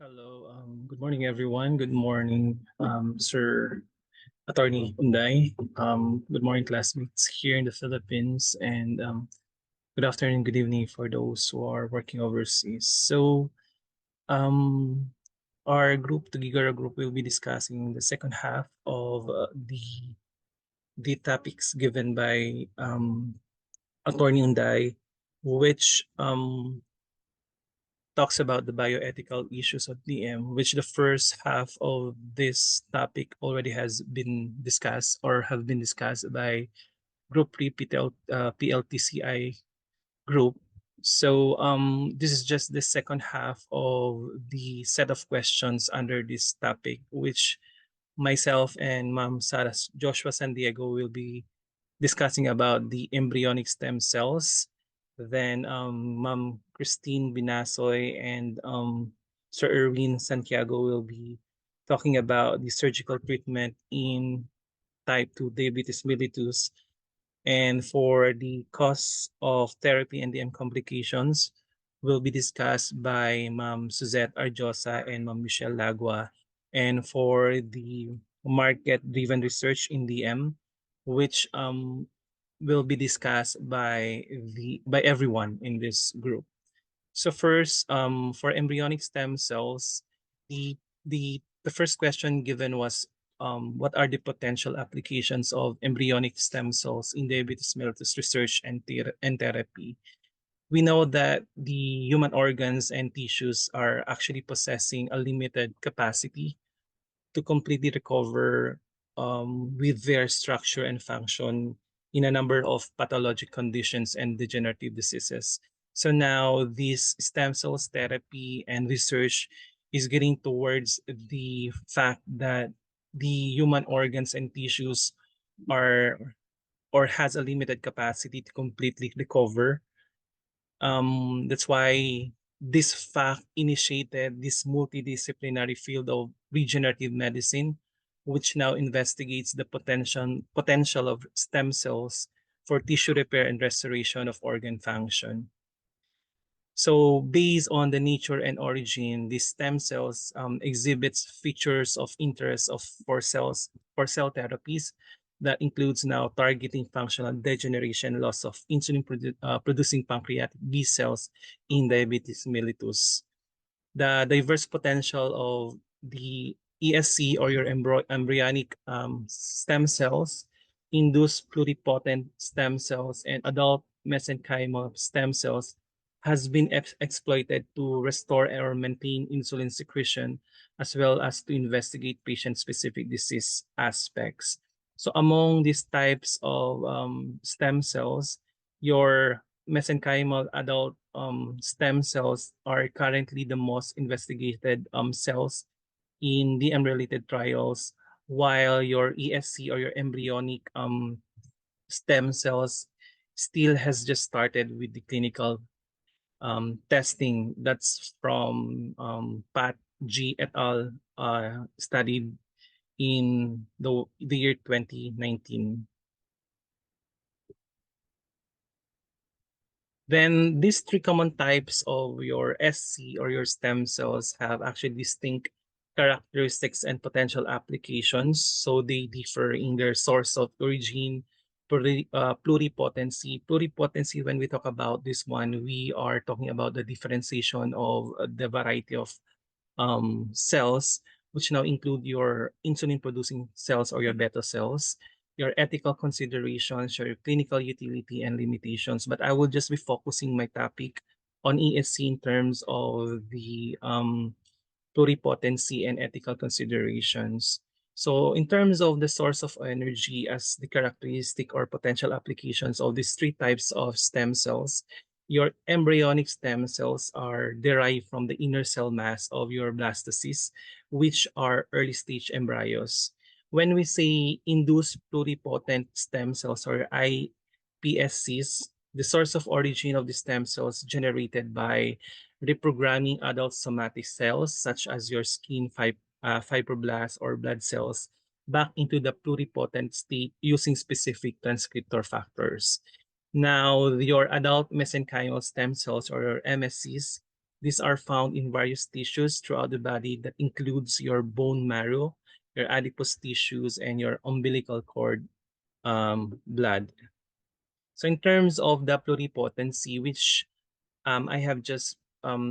Hello, good morning, everyone. Good morning, Sir Attorney Unday. Good morning, classmates here in the Philippines, and good afternoon, good evening for those who are working overseas. So, um, our group, the Gigara group, will be discussing the second half of the topics given by Attorney Unday, which talks about the bioethical issues of DM, which the first half of this topic already has been discussed or have been discussed by Group 3 PLTCI group. So this is just the second half of the set of questions under this topic, which myself and Ma'am Sarah Joshua San Diego will be discussing about the embryonic stem cells. Then Ma'am Christine Binasoy and Sir Erwin Santiago will be talking about the surgical treatment in type 2 diabetes mellitus. And for the costs of therapy and the complications will be discussed by Ma'am Suzette Arjosa and Ma'am Michelle Lagua. And for the market-driven research in DM, which will be discussed by everyone in this group. So first, for embryonic stem cells, the the first question given was what are the potential applications of embryonic stem cells in diabetes mellitus research and therapy? We know that the human organs and tissues are actually possessing a limited capacity to completely recover with their structure and function in a number of pathologic conditions and degenerative diseases. So now this stem cells therapy and research is getting towards the fact that the human organs and tissues are or has a limited capacity to completely recover. That's why this fact initiated this multidisciplinary field of regenerative medicine, which now investigates the potential of stem cells for tissue repair and restoration of organ function. So based on the nature and origin, these stem cells exhibits features of interest for cell therapies that includes now targeting functional degeneration, loss of producing pancreatic B cells in diabetes mellitus. The diverse potential of the ESC or your embryonic stem cells, induced pluripotent stem cells, and adult mesenchymal stem cells has been exploited to restore or maintain insulin secretion, as well as to investigate patient-specific disease aspects. So among these types of stem cells, your mesenchymal adult stem cells are currently the most investigated cells in DM-related trials, while your ESC or your embryonic stem cells still has just started with the clinical testing. That's from Pat G et al. Studied in the year 2019. Then these three common types of your SC or your stem cells have actually distinct characteristics and potential applications. So they differ in their source of origin, pluripotency. Pluripotency, when we talk about this one, we are talking about the differentiation of the variety of cells, which now include your insulin-producing cells or your beta cells, your ethical considerations, your clinical utility and limitations. But I will just be focusing my topic on ESC in terms of the pluripotency and ethical considerations. So in terms of the source of energy as the characteristic or potential applications of these three types of stem cells, your embryonic stem cells are derived from the inner cell mass of your blastocysts, which are early stage embryos. When we say induced pluripotent stem cells or iPSCs, the source of origin of the stem cells generated by reprogramming adult somatic cells such as your skin fibroblasts or blood cells back into the pluripotent state using specific transcriptor factors. Now, your adult mesenchymal stem cells or your MSCs These are found in various tissues throughout the body that includes your bone marrow, your adipose tissues, and your umbilical cord blood. So in terms of the pluripotency, which I have just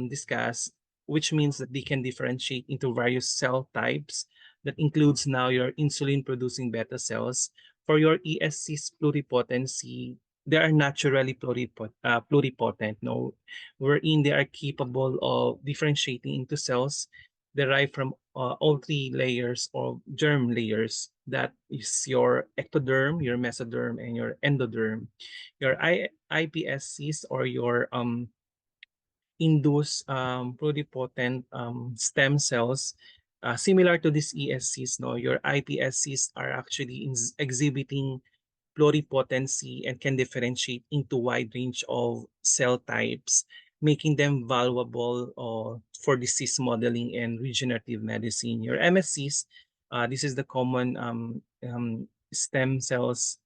discussed, which means that they can differentiate into various cell types that includes now your insulin-producing beta cells. For your ESC's pluripotency, they are naturally pluripotent, no, wherein they are capable of differentiating into cells derived from all three layers of germ layers. That is your ectoderm, your mesoderm, and your endoderm. Your iPSCs or your induce pluripotent stem cells. Similar to these ESCs, no, your iPSCs are actually exhibiting pluripotency and can differentiate into wide range of cell types, making them valuable for disease modeling and regenerative medicine. Your MSCs, this is the common stem cells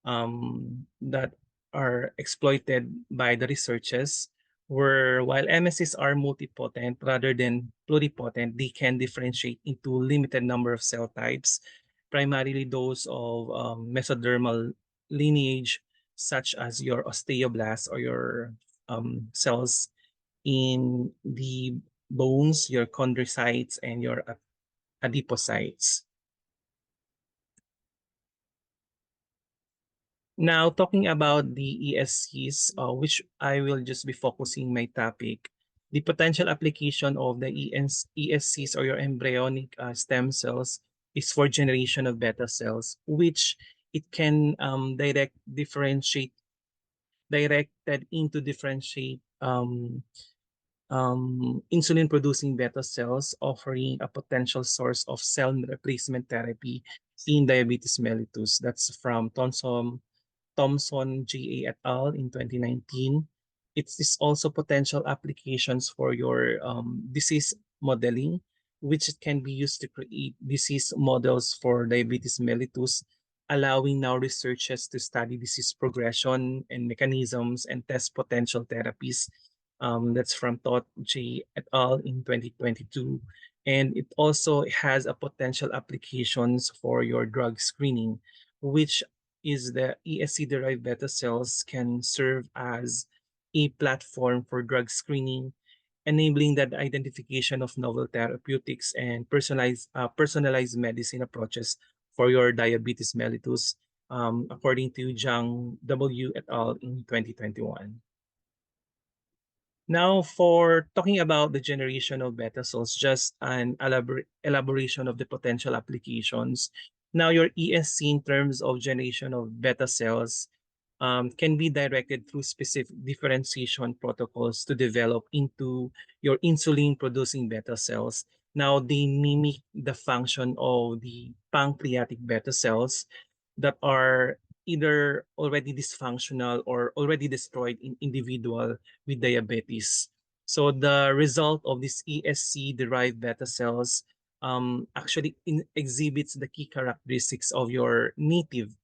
that are exploited by the researchers, where while MSCs are multipotent rather than pluripotent, they can differentiate into limited number of cell types, primarily those of mesodermal lineage, such as your osteoblasts or your cells in the bones, your chondrocytes, and your adipocytes. Now, talking about the ESCs, which I will just be focusing my topic, the potential application of the ESCs or your embryonic stem cells is for generation of beta cells, which it can directed into differentiate insulin-producing beta cells, offering a potential source of cell replacement therapy in diabetes mellitus. That's from Thompson G.A. et al. In 2019. It is also potential applications for your disease modeling, which can be used to create disease models for diabetes mellitus, allowing now researchers to study disease progression and mechanisms and test potential therapies. That's from Todd J. et al. In 2022. And it also has a potential applications for your drug screening, which is the ESC-derived beta cells can serve as a platform for drug screening, enabling the identification of novel therapeutics and personalized medicine approaches for your diabetes mellitus, according to Zhang W. et al. In 2021. Now, for talking about the generation of beta cells, just an elaboration of the potential applications. Now, your ESC in terms of generation of beta cells can be directed through specific differentiation protocols to develop into your insulin-producing beta cells. Now, they mimic the function of the pancreatic beta cells that are either already dysfunctional or already destroyed in individual with diabetes. So the result of this ESC-derived beta cells actually exhibits the key characteristics of your native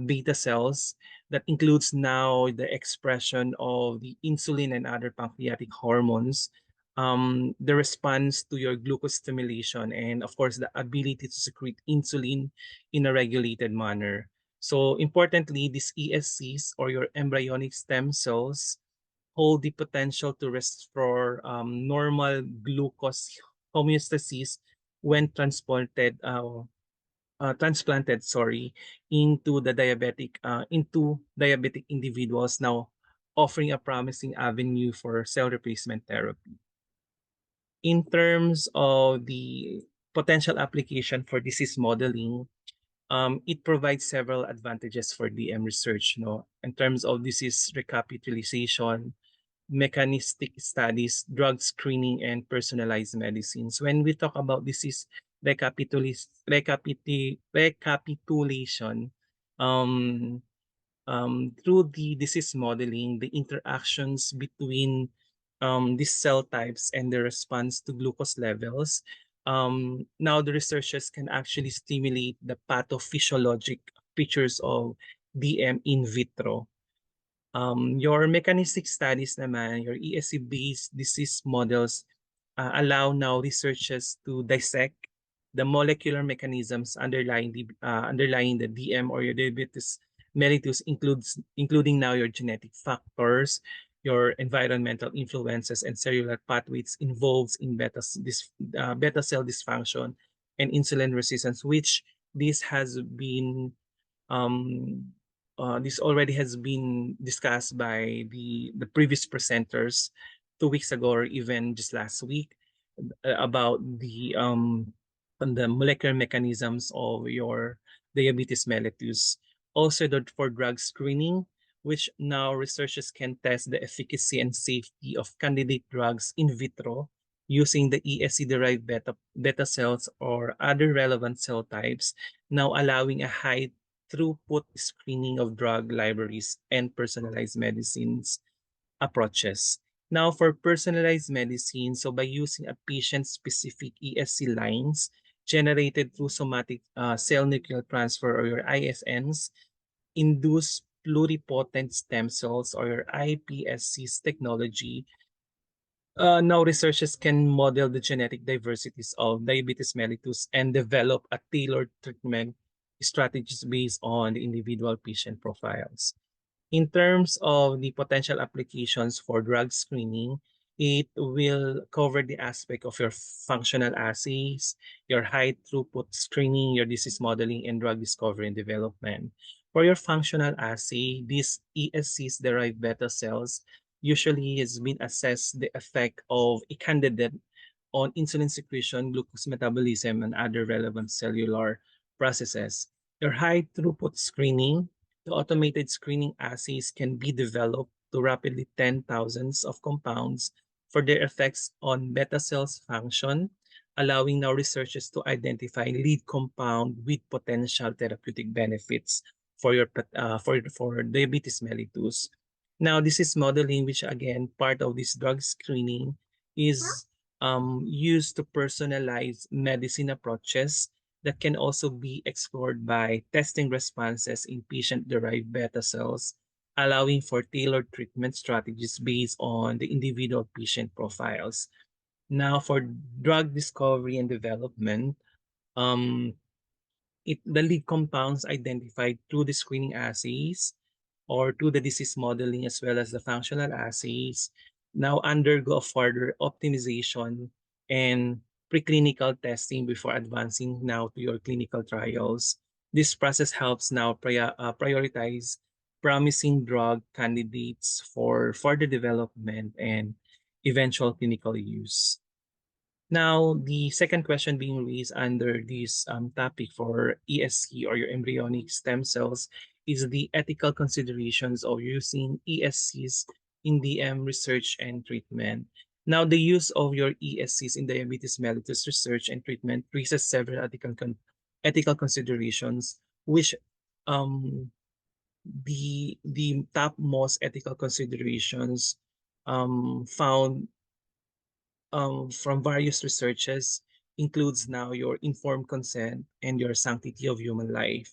beta cells that includes now the expression of the insulin and other pancreatic hormones, the response to your glucose stimulation, and of course, the ability to secrete insulin in a regulated manner. So importantly, these ESCs or your embryonic stem cells hold the potential to restore normal glucose homeostasis when transplanted, into diabetic individuals, now offering a promising avenue for cell replacement therapy. In terms of the potential application for disease modeling, it provides several advantages for DM research, in terms of disease recapitulation, mechanistic studies, drug screening, and personalized medicines. When we talk about disease recapitulation, um, through the disease modeling, the interactions between these cell types and the response to glucose levels, now the researchers can actually stimulate the pathophysiologic features of DM in vitro. Your mechanistic studies naman, your ESC-based disease models allow now researchers to dissect the molecular mechanisms underlying the DM or your diabetes mellitus, including now your genetic factors, your environmental influences, and cellular pathways involved in beta cell dysfunction and insulin resistance, which this has been um, this already has been discussed by the previous presenters 2 weeks ago or even just last week about the molecular mechanisms of your diabetes mellitus. Also, for drug screening, which now researchers can test the efficacy and safety of candidate drugs in vitro using the ESC-derived beta cells or other relevant cell types, now allowing a high throughput screening of drug libraries and personalized medicines approaches. Now, for personalized medicine, so by using a patient-specific ESC lines generated through somatic cell nuclear transfer or your ISNs, induce pluripotent stem cells or your iPSCs technology. Now researchers can model the genetic diversities of diabetes mellitus and develop a tailored treatment strategies based on the individual patient profiles. In terms of the potential applications for drug screening, it will cover the aspect of your functional assays, your high throughput screening, your disease modeling, and drug discovery and development. For your functional assay, these ESCs derived beta cells usually has been assessed the effect of a candidate on insulin secretion, glucose metabolism, and other relevant cellular processes. Your high throughput screening, the automated screening assays can be developed to rapidly 10,000s of compounds for their effects on beta cells function, allowing now researchers to identify lead compound with potential therapeutic benefits for for diabetes mellitus. Now, this is modeling, which again, part of this drug screening is used to personalize medicine approaches that can also be explored by testing responses in patient-derived beta cells, allowing for tailored treatment strategies based on the individual patient profiles. Now, for drug discovery and development, um, the lead compounds identified through the screening assays or through the disease modeling as well as the functional assays now undergo further optimization and preclinical testing before advancing now to your clinical trials. This process helps now prioritize promising drug candidates for further development and eventual clinical use. Now, the second question being raised under this topic for ESC or your embryonic stem cells is the ethical considerations of using ESCs in DM research and treatment. Now, the use of your ESCs in diabetes mellitus research and treatment raises several ethical considerations, which um, the topmost ethical considerations found from various researches includes now your informed consent and your sanctity of human life.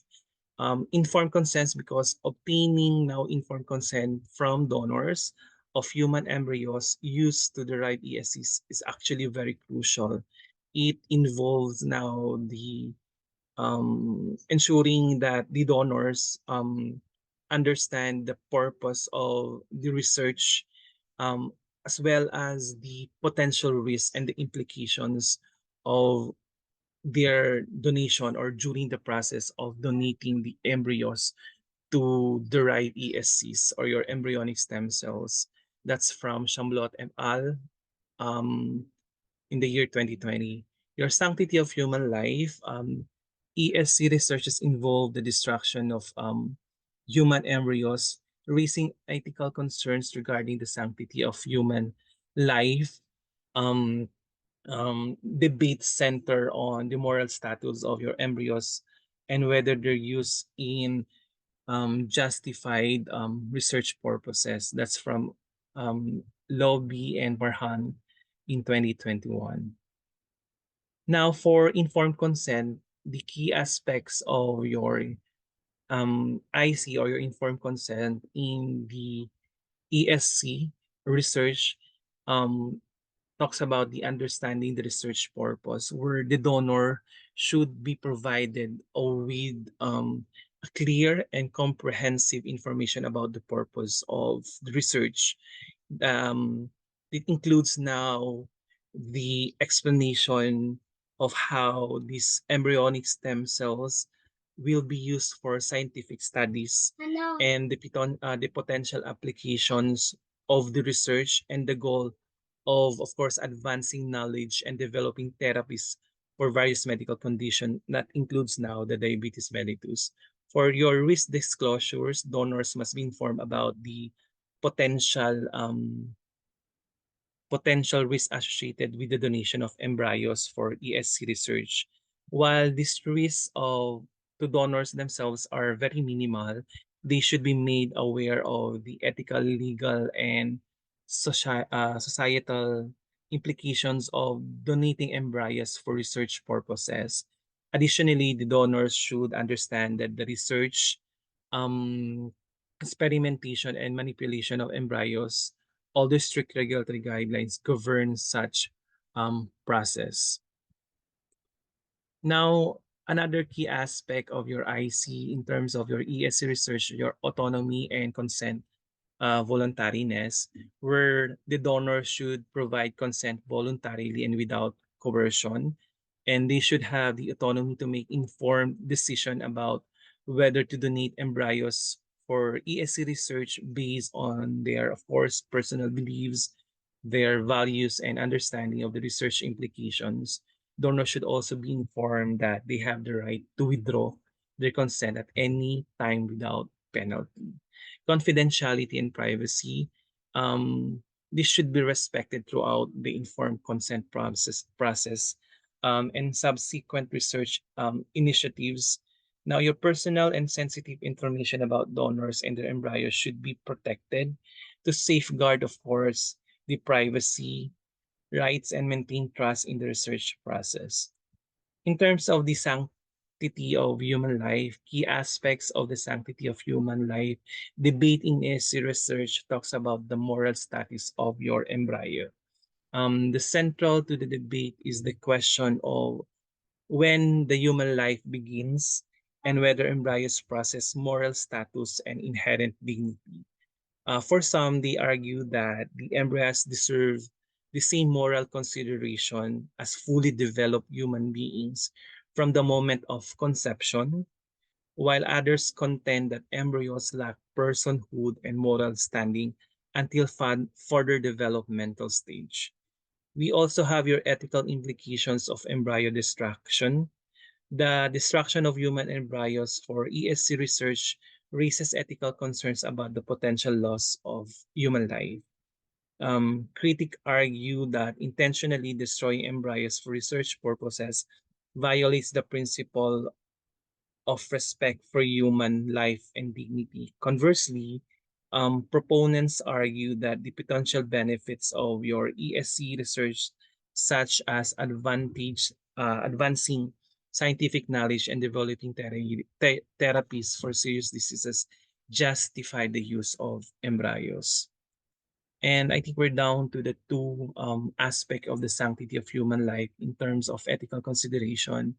Informed consent because obtaining now informed consent from donors of human embryos used to derive ESCs is actually very crucial. It involves now the ensuring that the donors understand the purpose of the research, um, as well as the potential risks and the implications of their donation or during the process of donating the embryos to derive ESCs or your embryonic stem cells. That's from Chamblot et al. Um, in the year 2020. Your sanctity of human life, ESC researches involve the destruction of human embryos, raising ethical concerns regarding the sanctity of human life. Um, Debates center on the moral status of your embryos and whether they're used in justified research purposes. That's from Lobby and Barhan in 2021. Now, for informed consent, the key aspects of your IC or your informed consent in the ESC research um, talks about the understanding the research purpose, where the donor should be provided with a clear and comprehensive information about the purpose of the research. um, it includes now the explanation of how these embryonic stem cells will be used for scientific studies and the potential applications of the research and the goal of course, advancing knowledge and developing therapies for various medical conditions. That includes now the diabetes mellitus. For your risk disclosures, donors must be informed about the potential potential risk associated with the donation of embryos for ESC research. While these risks of to donors themselves are very minimal, they should be made aware of the ethical, legal, and societal implications of donating embryos for research purposes. Additionally, the donors should understand that the research, um, experimentation, and manipulation of embryos, all the strict regulatory guidelines govern such process. Now, another key aspect of your IC in terms of your ESC research, your autonomy and consent voluntariness, where the donor should provide consent voluntarily and without coercion, and they should have the autonomy to make informed decision about whether to donate embryos for ESC research based on their, of course, personal beliefs, their values, and understanding of the research implications. Donors should also be informed that they have the right to withdraw their consent at any time without penalty. Confidentiality and privacy, this should be respected throughout the informed consent process, and subsequent research initiatives. Now, your personal and sensitive information about donors and their embryos should be protected to safeguard, of course, the privacy rights and maintain trust in the research process. In terms of the sanctity of human life, key aspects of the sanctity of human life, debate in ESC research talks about the moral status of your embryo. The central to the debate is the question of when the human life begins and whether embryos possess moral status and inherent dignity. For some, they argue that the embryos deserve the same moral consideration as fully developed human beings from the moment of conception, while others contend that embryos lack personhood and moral standing until further developmental stage. We also have your ethical implications of embryo destruction. The destruction of human embryos for ESC research raises ethical concerns about the potential loss of human life. Critics argue that intentionally destroying embryos for research purposes violates the principle of respect for human life and dignity. Conversely, proponents argue that the potential benefits of your ESC research, such as advancing scientific knowledge and developing therapies for serious diseases, justify the use of embryos. And I think we're down to the two aspect of the sanctity of human life in terms of ethical consideration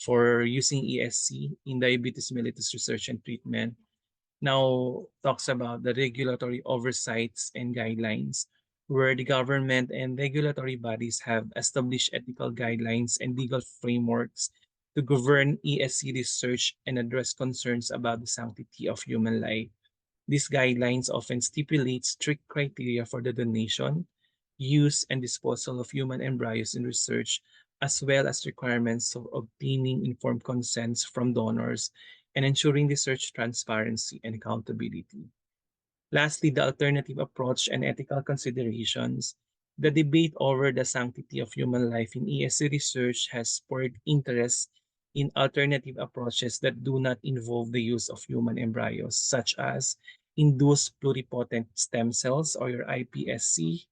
for using ESC in diabetes mellitus research and treatment. Now talks about the regulatory oversights and guidelines, where the government and regulatory bodies have established ethical guidelines and legal frameworks to govern ESC research and address concerns about the sanctity of human life. These guidelines often stipulate strict criteria for the donation, use, and disposal of human embryos in research, as well as requirements for obtaining informed consents from donors and ensuring research transparency and accountability. Lastly, the alternative approach and ethical considerations. The debate over the sanctity of human life in ESC research has spurred interest in alternative approaches that do not involve the use of human embryos, such as induced pluripotent stem cells or your iPSC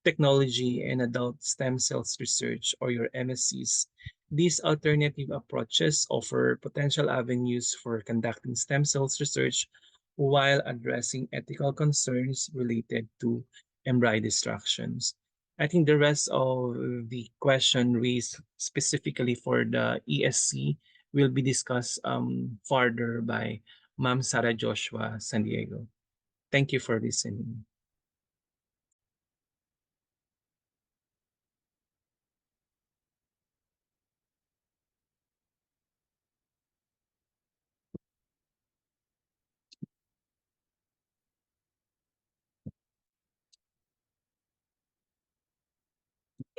technology and adult stem cells research or your MSCs. These alternative approaches offer potential avenues for conducting stem cells research while addressing ethical concerns related to embryo destructions. I think the rest of the question raised specifically for the ESC will be discussed further by Ma'am Sarah Joshua San Diego. Thank you for listening.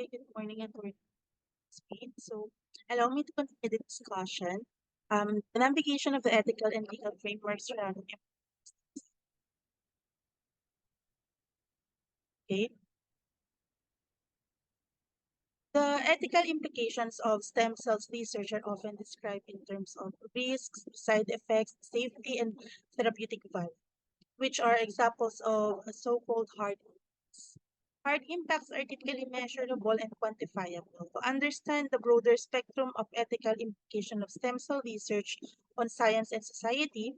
Okay, good morning and for speed. So allow me to continue the discussion. The navigation of the ethical and legal frameworks surrounding okay. The ethical implications of stem cells research are often described in terms of risks, side effects, safety, and therapeutic value, which are examples of so-called hard impacts. Hard impacts are typically measurable and quantifiable. To understand the broader spectrum of ethical implication of stem cell research on science and society,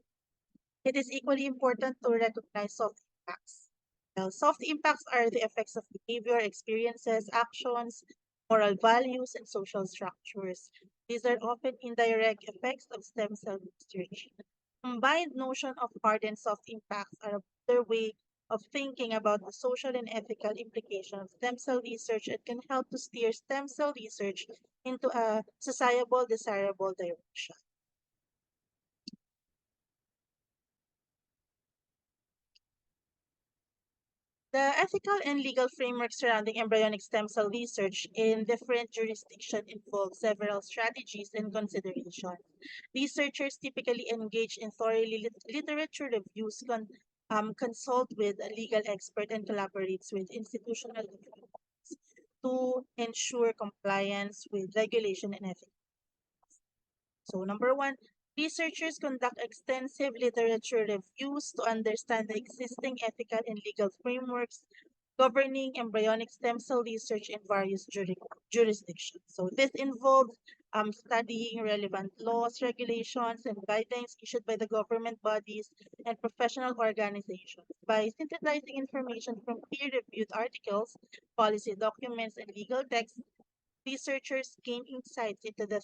it is equally important to recognize soft impacts. Well, soft impacts are the effects of behavior, experiences, actions, moral values, and social structures. These are often indirect effects of stem cell research. Combined notion of hard and soft impacts are a better way of thinking about the social and ethical implications of stem cell research and can help to steer stem cell research into a sociable, desirable direction. The ethical and legal framework surrounding embryonic stem cell research in different jurisdictions involve several strategies and considerations. Researchers typically engage in thorough literature reviews, consult with a legal expert, and collaborates with institutional authorities to ensure compliance with regulation and ethics. So, number one, researchers conduct extensive literature reviews to understand the existing ethical and legal frameworks governing embryonic stem cell research in various jurisdictions. So, this involves studying relevant laws, regulations, and guidelines issued by the government bodies and professional organizations. By synthesizing information from peer-reviewed articles, policy documents, and legal texts, researchers gain insights into the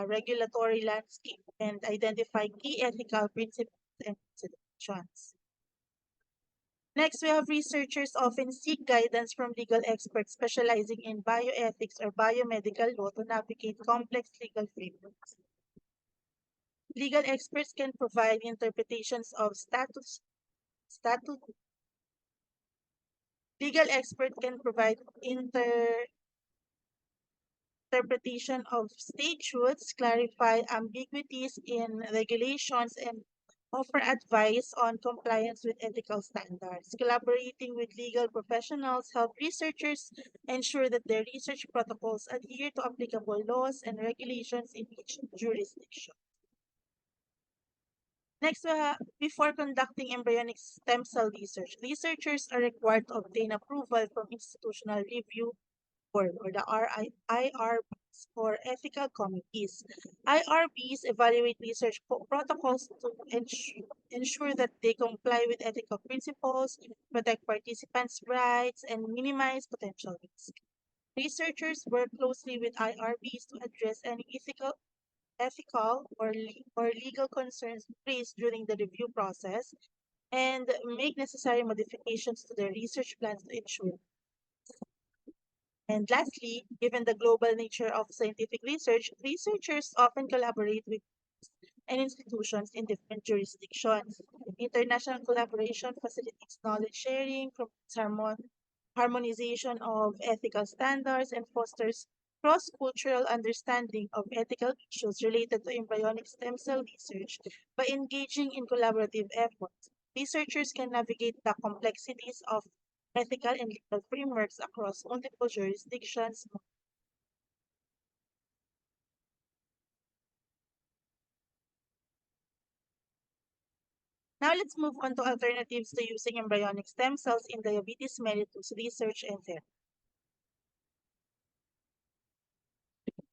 regulatory landscape and identify key ethical principles and considerations. Next, we have researchers often seek guidance from legal experts specializing in bioethics or biomedical law to navigate complex legal frameworks. Legal experts can provide interpretations of statute. Legal expert can provide interpretation of statutes, clarify ambiguities in regulations, and offer advice on compliance with ethical standards. Collaborating with legal professionals help researchers ensure that their research protocols adhere to applicable laws and regulations in each jurisdiction. Next, before conducting embryonic stem cell research, researchers are required to obtain approval from institutional review board or the IRBs or ethical committees. IRBs evaluate research protocols to ensure that they comply with ethical principles, protect participants' rights, and minimize potential risk. Researchers work closely with IRBs to address any ethical or legal concerns raised during the review process and make necessary modifications to their research plans to ensure. And lastly, given the global nature of scientific research, researchers often collaborate with and institutions in different jurisdictions. International collaboration facilitates knowledge sharing, promotes harmonization of ethical standards, and fosters cross-cultural understanding of ethical issues related to embryonic stem cell research. By engaging in collaborative efforts, researchers can navigate the complexities of ethical and legal frameworks across multiple jurisdictions. Now let's move on to alternatives to using embryonic stem cells in diabetes mellitus research and therapy.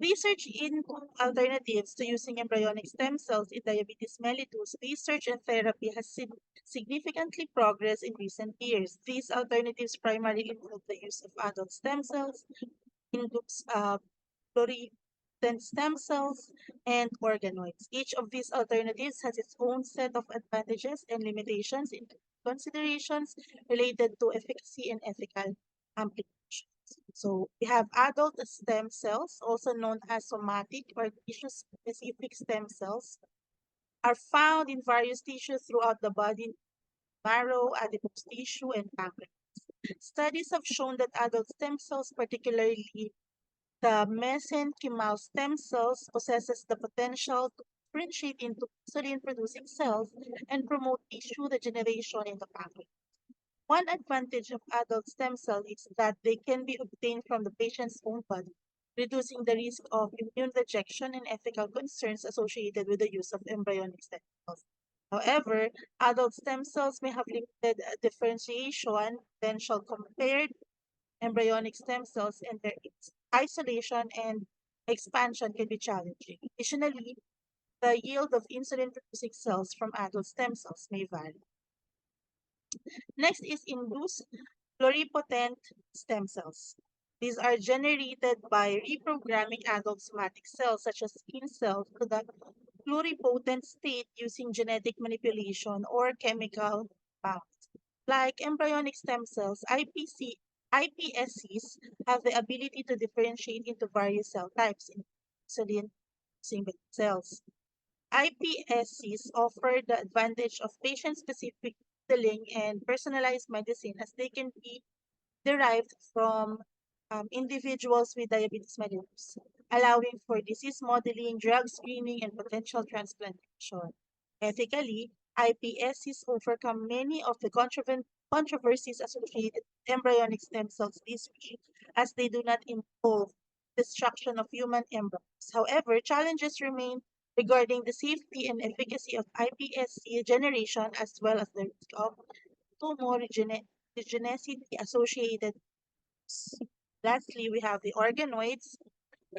Research into alternatives to using embryonic stem cells in diabetes mellitus, research and therapy has significantly progressed in recent years. These alternatives primarily involve the use of adult stem cells, induced pluripotent stem cells, and organoids. Each of these alternatives has its own set of advantages and limitations in considerations related to efficacy and ethical implications. So we have adult stem cells, also known as somatic or tissue-specific stem cells, are found in various tissues throughout the body, marrow, adipose tissue, and pancreas. Studies have shown that adult stem cells, particularly the mesenchymal stem cells, possesses the potential to differentiate into insulin-producing cells and promote tissue regeneration in the pancreas. One advantage of adult stem cells is that they can be obtained from the patient's own body, reducing the risk of immune rejection and ethical concerns associated with the use of embryonic stem cells. However, adult stem cells may have limited differentiation potential compared to embryonic stem cells, and their isolation and expansion can be challenging. Additionally, the yield of insulin-producing cells from adult stem cells may vary. Next is induced pluripotent stem cells. These are generated by reprogramming adult somatic cells, such as skin cells, to the pluripotent state using genetic manipulation or chemical bounds. Like embryonic stem cells, iPSCs have the ability to differentiate into various cell types, including single cells. iPSCs offer the advantage of patient-specific modeling and personalized medicine as they can be derived from individuals with diabetes mellitus, allowing for disease modeling, drug screening, and potential transplantation. Ethically, iPSCs overcome many of the controversies associated with embryonic stem cells research, as they do not involve destruction of human embryos. However, challenges remain regarding the safety and efficacy of iPSC generation as well as the risk of tumorigenicity associated. Lastly, we have the organoids,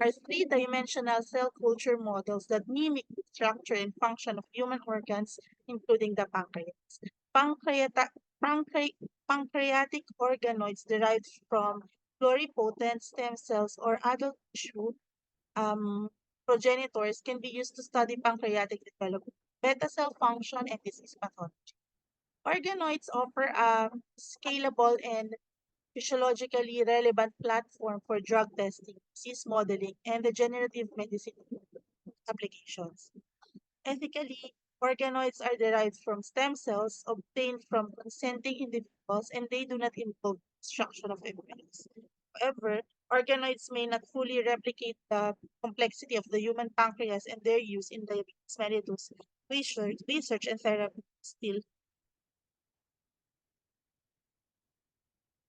are three-dimensional cell culture models that mimic the structure and function of human organs, including the pancreas. Pancreata- pancre- Pancreatic organoids derived from pluripotent stem cells or adult tissue um, progenitors can be used to study pancreatic development, beta cell function, and disease pathology. Organoids offer a scalable and physiologically relevant platform for drug testing, disease modeling, and regenerative medicine applications. Ethically, organoids are derived from stem cells obtained from consenting individuals, and they do not involve destruction of embryos. However, organoids may not fully replicate the complexity of the human pancreas, and their use in diabetes mellitus research and therapy still.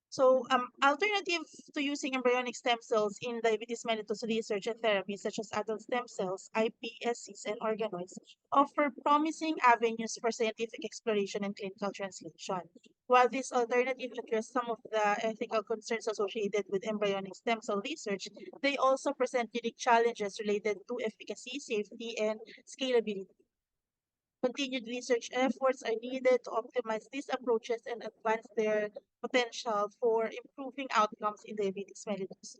So, alternative to using embryonic stem cells in diabetes mellitus research and therapy, such as adult stem cells, iPSCs, and organoids, offer promising avenues for scientific exploration and clinical translation. While these alternatives address some of the ethical concerns associated with embryonic stem cell research, they also present unique challenges related to efficacy, safety, and scalability. Continued research efforts are needed to optimize these approaches and advance their potential for improving outcomes in diabetes mellitus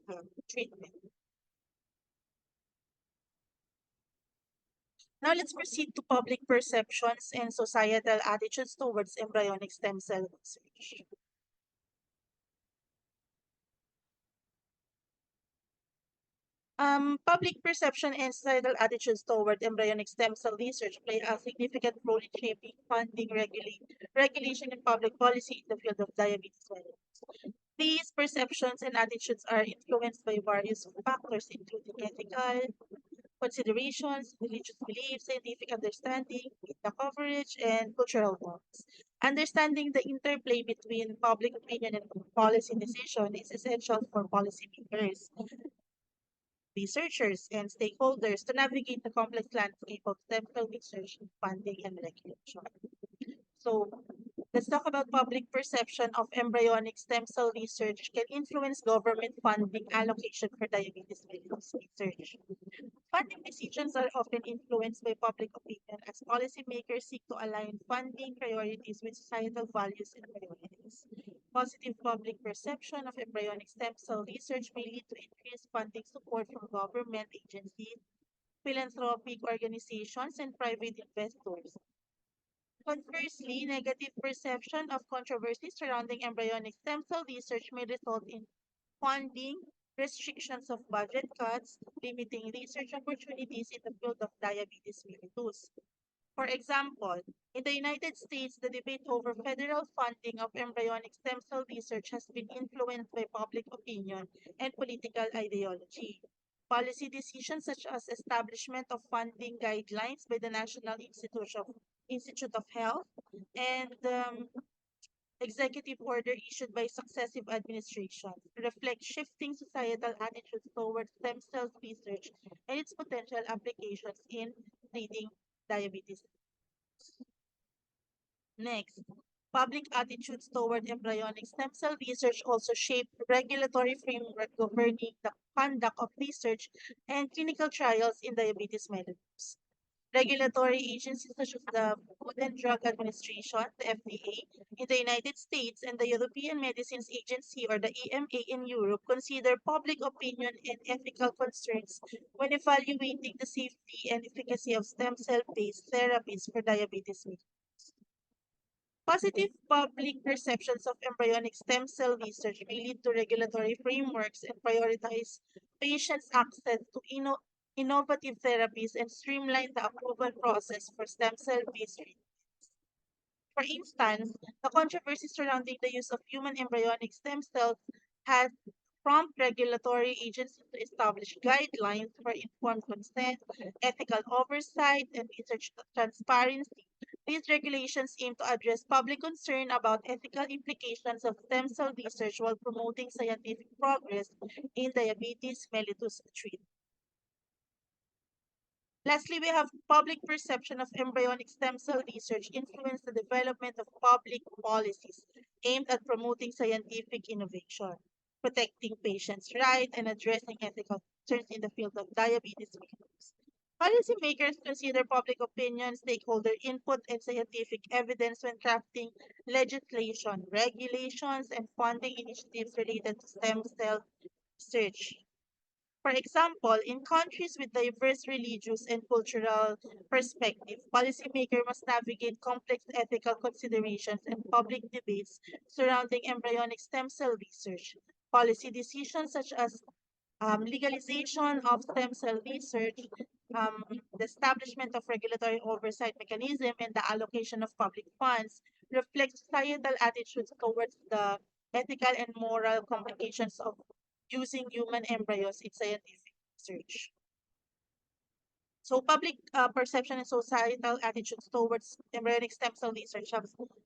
treatment. Now let's proceed to public perceptions and societal attitudes towards embryonic stem cell research. Public perception and societal attitudes toward embryonic stem cell research play a significant role in shaping funding, regulation, and public policy in the field of diabetes mellitus. These perceptions and attitudes are influenced by various factors, including ethical considerations, religious beliefs, scientific understanding, media coverage, and cultural norms. Understanding the interplay between public opinion and policy decision is essential for policymakers, researchers, and stakeholders to navigate the complex landscape of stem cell research, funding, and regulation. So let's talk about public perception of embryonic stem cell research can influence government funding allocation for diabetes mellitus research. Funding decisions are often influenced by public opinion as policymakers seek to align funding priorities with societal values and priorities. Positive public perception of embryonic stem cell research may lead to increased funding support from government agencies, philanthropic organizations, and private investors. Conversely, negative perception of controversy surrounding embryonic stem cell research may result in funding restrictions of budget cuts, limiting research opportunities in the field of diabetes mellitus. For example, in the United States, the debate over federal funding of embryonic stem cell research has been influenced by public opinion and political ideology. Policy decisions such as establishment of funding guidelines by the National Institute of Health and executive order issued by successive administrations reflect shifting societal attitudes towards stem cell research and its potential applications in treating diabetes. Next, public attitudes toward embryonic stem cell research also shape regulatory framework governing the conduct of research and clinical trials in diabetes mellitus. Regulatory agencies such as the Food and Drug Administration, the FDA, in the United States and the European Medicines Agency or the EMA in Europe consider public opinion and ethical concerns when evaluating the safety and efficacy of stem cell-based therapies for diabetes mellitus. Positive public perceptions of embryonic stem cell research may lead to regulatory frameworks and prioritize patients' access to innovative therapies and streamline the approval process for stem cell-based treatments. For instance, the controversy surrounding the use of human embryonic stem cells has prompted regulatory agencies to establish guidelines for informed consent, ethical oversight, and research transparency. These regulations aim to address public concern about ethical implications of stem cell research while promoting scientific progress in diabetes mellitus treatment. Lastly, we have public perception of embryonic stem cell research influence the development of public policies aimed at promoting scientific innovation, protecting patients' rights, and addressing ethical concerns in the field of diabetes mellitus. Policymakers consider public opinion, stakeholder input, and scientific evidence when crafting legislation, regulations, and funding initiatives related to stem cell research. For example, in countries with diverse religious and cultural perspective, policymakers must navigate complex ethical considerations and public debates surrounding embryonic stem cell research. Policy decisions such as legalization of stem cell research, the establishment of regulatory oversight mechanism, and the allocation of public funds reflect societal attitudes towards the ethical and moral complications of using human embryos in scientific research. So public perception and societal attitudes towards embryonic stem cell research have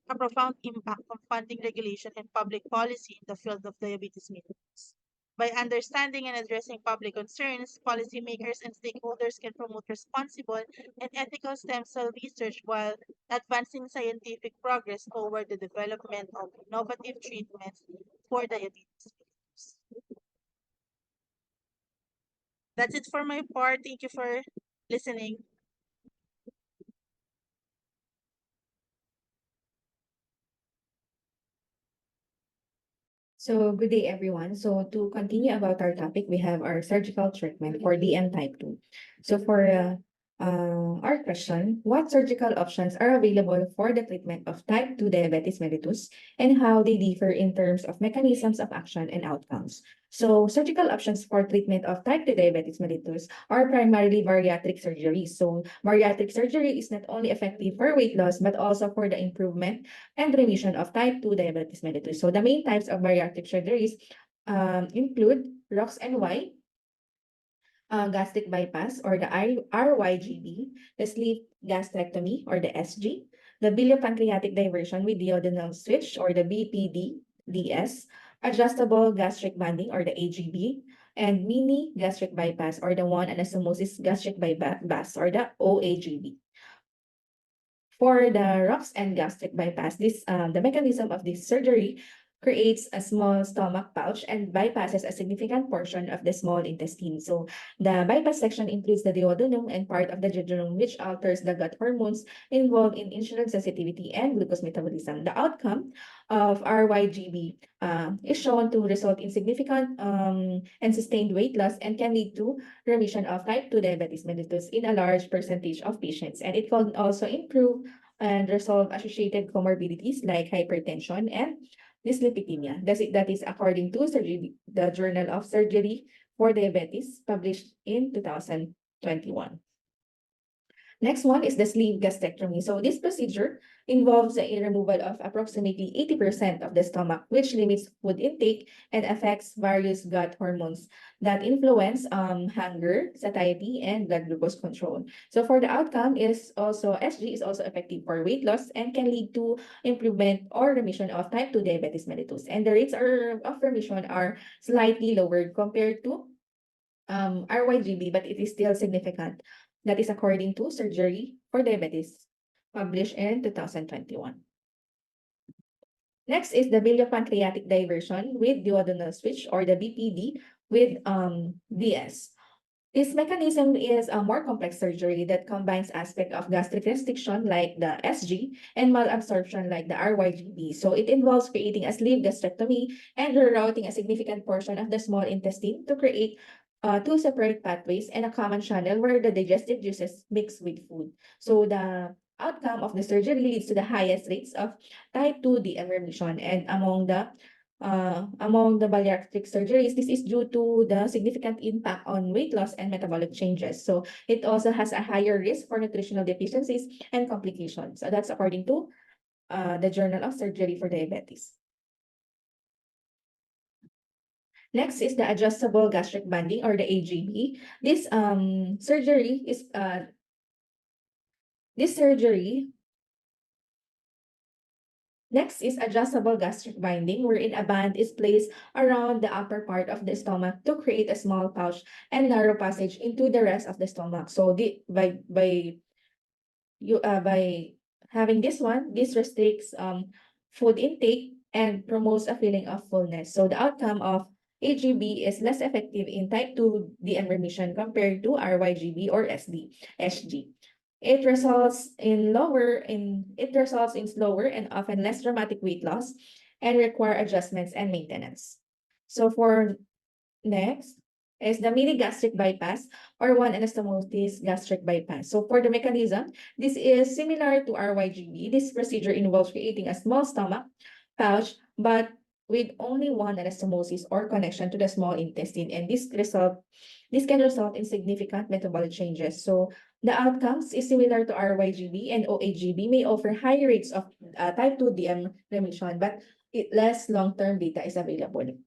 a profound impact on funding regulation and public policy in the field of diabetes mellitus. By understanding and addressing public concerns, policymakers and stakeholders can promote responsible and ethical stem cell research while advancing scientific progress toward the development of innovative treatments for diabetes mellitus. That's it for my part. Thank you for listening. So, good day, everyone. So, to continue about our topic, we have our surgical treatment for DM type 2. So, for our question, what surgical options are available for the treatment of type 2 diabetes mellitus and how they differ in terms of mechanisms of action and outcomes? So, surgical options for treatment of type 2 diabetes mellitus are primarily bariatric surgery. So, bariatric surgery is not only effective for weight loss, but also for the improvement and remission of type 2 diabetes mellitus. So the main types of bariatric surgeries include ROX-NY, gastric bypass or the RYGB, the sleeve gastrectomy or the SG, the biliopancreatic diversion with duodenal switch or the BPD-DS, adjustable gastric banding or the AGB, and mini gastric bypass or the one anastomosis gastric bypass or the OAGB. For the ROCS and gastric bypass, the mechanism of this surgery creates a small stomach pouch and bypasses a significant portion of the small intestine. So the bypass section includes the duodenum and part of the jejunum, which alters the gut hormones involved in insulin sensitivity and glucose metabolism. The outcome of RYGB is shown to result in significant and sustained weight loss and can lead to remission of type 2 diabetes mellitus in a large percentage of patients. And it can also improve and resolve associated comorbidities like hypertension and dyslipidemia. That is according to the Journal of Surgery for Diabetes, published in 2021. Next one is the sleeve gastrectomy. So this procedure involves the removal of approximately 80% of the stomach, which limits food intake and affects various gut hormones that influence hunger, satiety, and blood glucose control. So for the outcome SG is also effective for weight loss and can lead to improvement or remission of type 2 diabetes mellitus. And the rates of remission are slightly lower compared to RYGB, but it is still significant. That is according to Surgery for Diabetes, published in 2021. Next is the biliopancreatic diversion with duodenal switch, or the BPD with DS. This mechanism is a more complex surgery that combines aspects of gastric restriction like the SG and malabsorption like the RYGB. So it involves creating a sleeve gastrectomy and rerouting a significant portion of the small intestine to create two separate pathways and a common channel where the digestive juices mix with food. So the outcome of the surgery leads to the highest rates of type 2 DM remission, and among the bariatric surgeries, this is due to the significant impact on weight loss and metabolic changes. So it also has a higher risk for nutritional deficiencies and complications. So that's according to the Journal of Surgery for Diabetes. Next is the adjustable gastric banding, or the AGB. This surgery is Next is adjustable gastric binding, wherein a band is placed around the upper part of the stomach to create a small pouch and narrow passage into the rest of the stomach. So by having this one, this restricts food intake and promotes a feeling of fullness. So the outcome of AGB is less effective in type 2 DM remission compared to RYGB or SG. It results in slower and often less dramatic weight loss and require adjustments and maintenance. So for next is the mini gastric bypass, or one anastomosis gastric bypass. So for the mechanism, this is similar to RYGB. This procedure involves creating a small stomach pouch, but with only one anastomosis or connection to the small intestine, and this can result in significant metabolic changes. So the outcomes is similar to RYGB, and OAGB may offer high rates of type 2 DM remission, but less long-term data is available.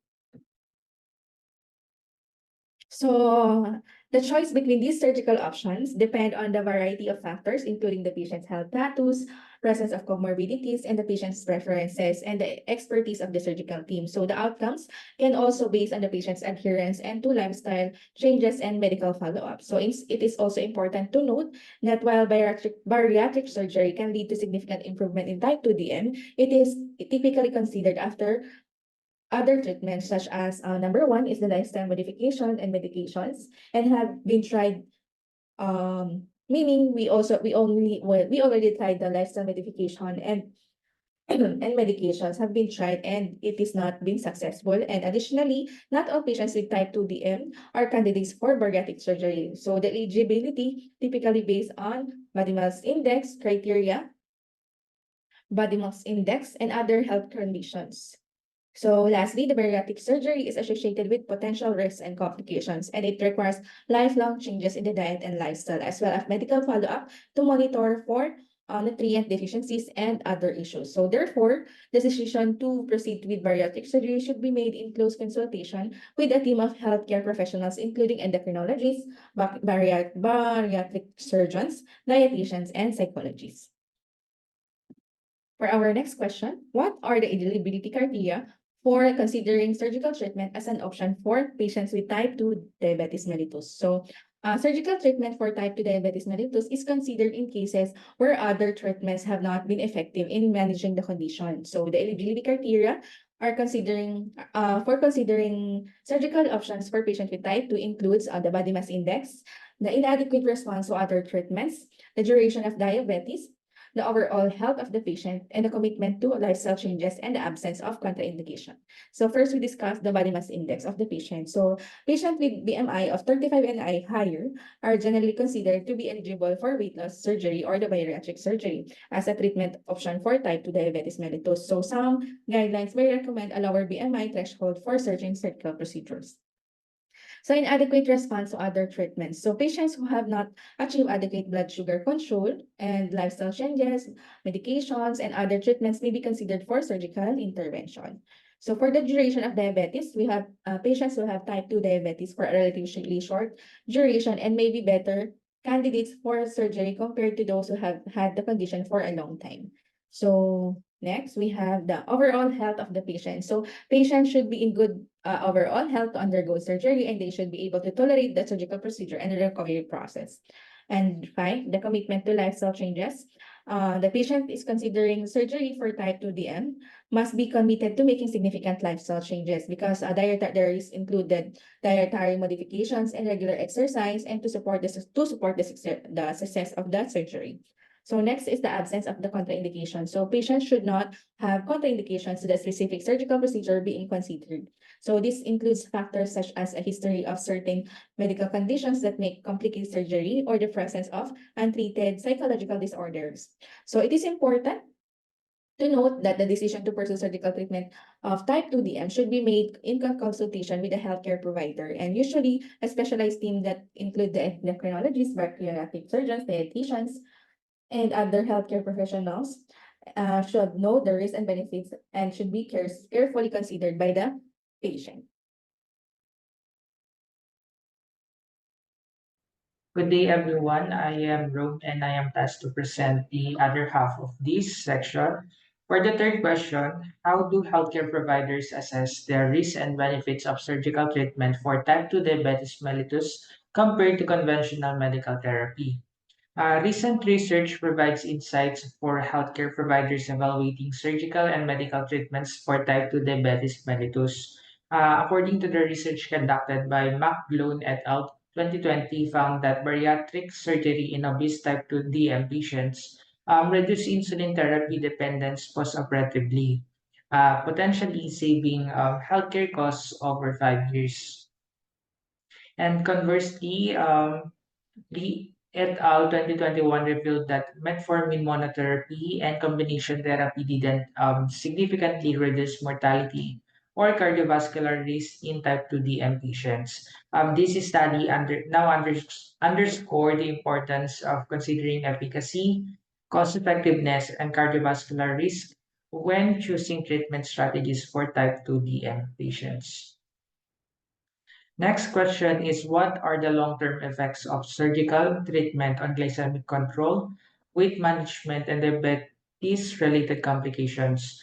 So the choice between these surgical options depend on the variety of factors, including the patient's health status, presence of comorbidities, and the patient's preferences and the expertise of the surgical team. So the outcomes can also based on the patient's adherence and to lifestyle changes and medical follow-up. So it is also important to note that while bariatric surgery can lead to significant improvement in type 2 DM, it is typically considered after other treatments, such as number one is the lifestyle modification and medications, and have been tried. Meaning we already tried the lifestyle modification and and medications have been tried and it is not been successful. And additionally, not all patients with type 2 DM are candidates for bariatric surgery. So the eligibility typically based on body mass index criteria, body mass index, and other health conditions. So lastly, the bariatric surgery is associated with potential risks and complications, and it requires lifelong changes in the diet and lifestyle, as well as medical follow-up to monitor for nutrient deficiencies and other issues. So therefore, the decision to proceed with bariatric surgery should be made in close consultation with a team of healthcare professionals, including endocrinologists, bariatric surgeons, dietitians, and psychologists. For our next question, what are the eligibility criteria for considering surgical treatment as an option for patients with type 2 diabetes mellitus? So Surgical treatment for type 2 diabetes mellitus is considered in cases where other treatments have not been effective in managing the condition. So the eligibility criteria are considering surgical options for patients with type 2 includes the body mass index, the inadequate response to other treatments, the duration of diabetes, the overall health of the patient, and the commitment to lifestyle changes and the absence of contraindication. So first, we discuss the body mass index of the patient. So patients with BMI of 35 and higher are generally considered to be eligible for weight loss surgery or the bariatric surgery as a treatment option for type 2 diabetes mellitus. So some guidelines may recommend a lower BMI threshold for certain surgical procedures. So inadequate response to other treatments. So patients who have not achieved adequate blood sugar control and lifestyle changes, medications, and other treatments may be considered for surgical intervention. So for the duration of diabetes, we have patients who have type 2 diabetes for a relatively short duration and may be better candidates for surgery compared to those who have had the condition for a long time. So next, we have the overall health of the patient. So patients should be in good overall health to undergo surgery, and they should be able to tolerate the surgical procedure and the recovery process. And five, the commitment to lifestyle changes. The patient is considering surgery for type 2 DM must be committed to making significant lifestyle changes because there is included dietary modifications and regular exercise and to support the success of that surgery. So next is the absence of the contraindication. So patients should not have contraindications to the specific surgical procedure being considered. So this includes factors such as a history of certain medical conditions that make complicated surgery or the presence of untreated psychological disorders. So it is important to note that the decision to pursue surgical treatment of type 2 DM should be made in consultation with a healthcare provider and usually a specialized team that include the endocrinologists, bariatric surgeons, dietitians, and other healthcare professionals should know the risks and benefits and should be carefully considered by the patient. Good day, everyone. I am Rome, and I am tasked to present the other half of this section. For the third question, how do healthcare providers assess the risks and benefits of surgical treatment for type 2 diabetes mellitus compared to conventional medical therapy? Recent research provides insights for healthcare providers evaluating surgical and medical treatments for type 2 diabetes mellitus. According to the research conducted by McGlone et al. 2020 found that bariatric surgery in obese type 2 DM patients reduce insulin therapy dependence postoperatively, potentially saving healthcare costs over 5 years. And conversely, Lee et al. 2021 revealed that metformin monotherapy and combination therapy didn't significantly reduce mortality or cardiovascular risk in type 2 DM patients. This study underscored the importance of considering efficacy, cost effectiveness, and cardiovascular risk when choosing treatment strategies for type 2 DM patients. Next question is, what are the long-term effects of surgical treatment on glycemic control, weight management, and diabetes-related complications?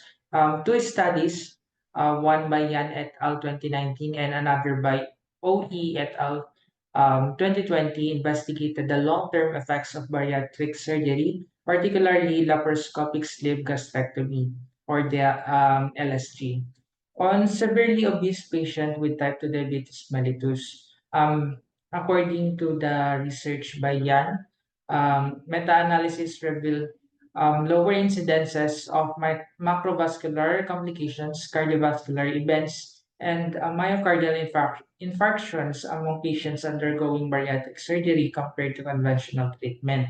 Two studies, one by Yan et al. 2019 and another by OE et al. 2020, investigated the long-term effects of bariatric surgery, particularly laparoscopic sleeve gastrectomy, or the LSG on severely obese patient with type 2 diabetes mellitus. According to the research by Yan, meta-analysis revealed lower incidences of macrovascular complications, cardiovascular events, and myocardial infarctions among patients undergoing bariatric surgery compared to conventional treatment.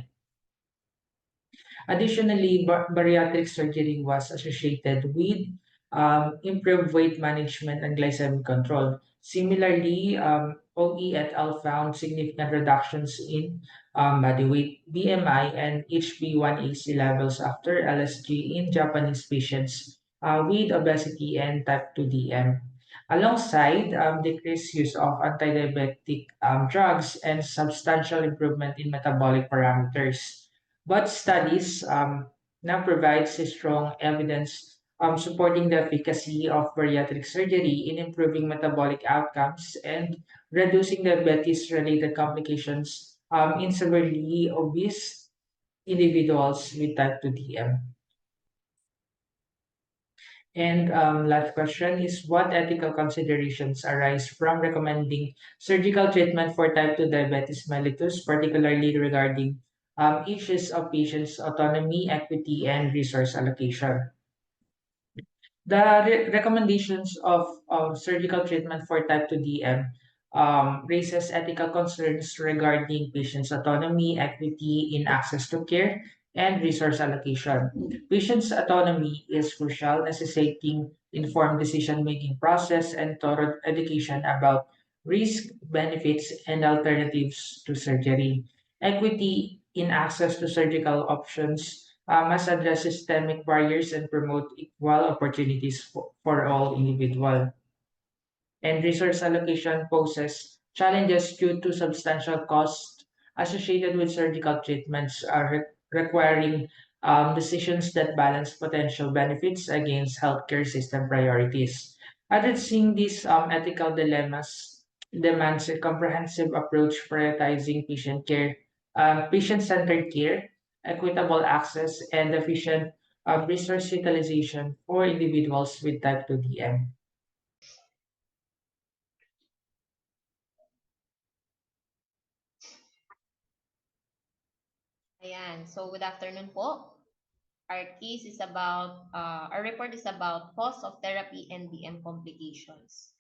Additionally, bariatric surgery was associated with improved weight management and glycemic control. Similarly, OE et al. Found significant reductions in body weight, BMI, and HbA1c levels after LSG in Japanese patients with obesity and type 2 DM. Alongside decreased use of antidiabetic drugs and substantial improvement in metabolic parameters. But studies now provides a strong evidence supporting the efficacy of bariatric surgery in improving metabolic outcomes and reducing diabetes-related complications in severely obese individuals with type 2 DM. And last question is, what ethical considerations arise from recommending surgical treatment for type 2 diabetes mellitus, particularly regarding issues of patients' autonomy, equity, and resource allocation? The recommendations of surgical treatment for type 2 DM raises ethical concerns regarding patients' autonomy, equity in access to care, and resource allocation. Patients' autonomy is crucial, necessitating informed decision-making process and thorough education about risk, benefits, and alternatives to surgery. Equity in access to surgical options must address systemic barriers and promote equal opportunities for all individuals. And resource allocation poses challenges due to substantial costs associated with surgical treatments requiring decisions that balance potential benefits against healthcare system priorities. Addressing these ethical dilemmas demands a comprehensive approach prioritizing patient-centered care, equitable access, and efficient resource utilization for individuals with type 2 DM. Ayan. So, good afternoon po. Our report is about cost of therapy and DM complications.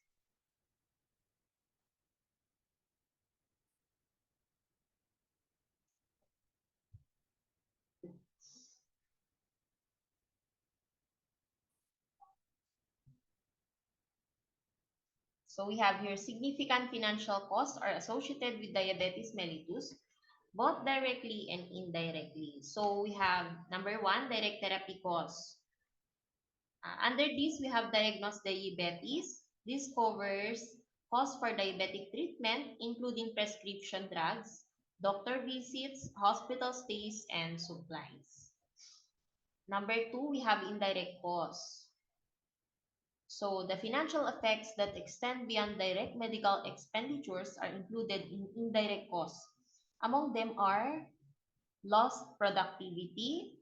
So we have here significant financial costs are associated with diabetes mellitus, both directly and indirectly. So we have number one, direct therapy costs. Under this, we have diagnosed diabetes. This covers costs for diabetic treatment, including prescription drugs, doctor visits, hospital stays, and supplies. Number two, we have indirect costs. So the financial effects that extend beyond direct medical expenditures are included in indirect costs. Among them are lost productivity,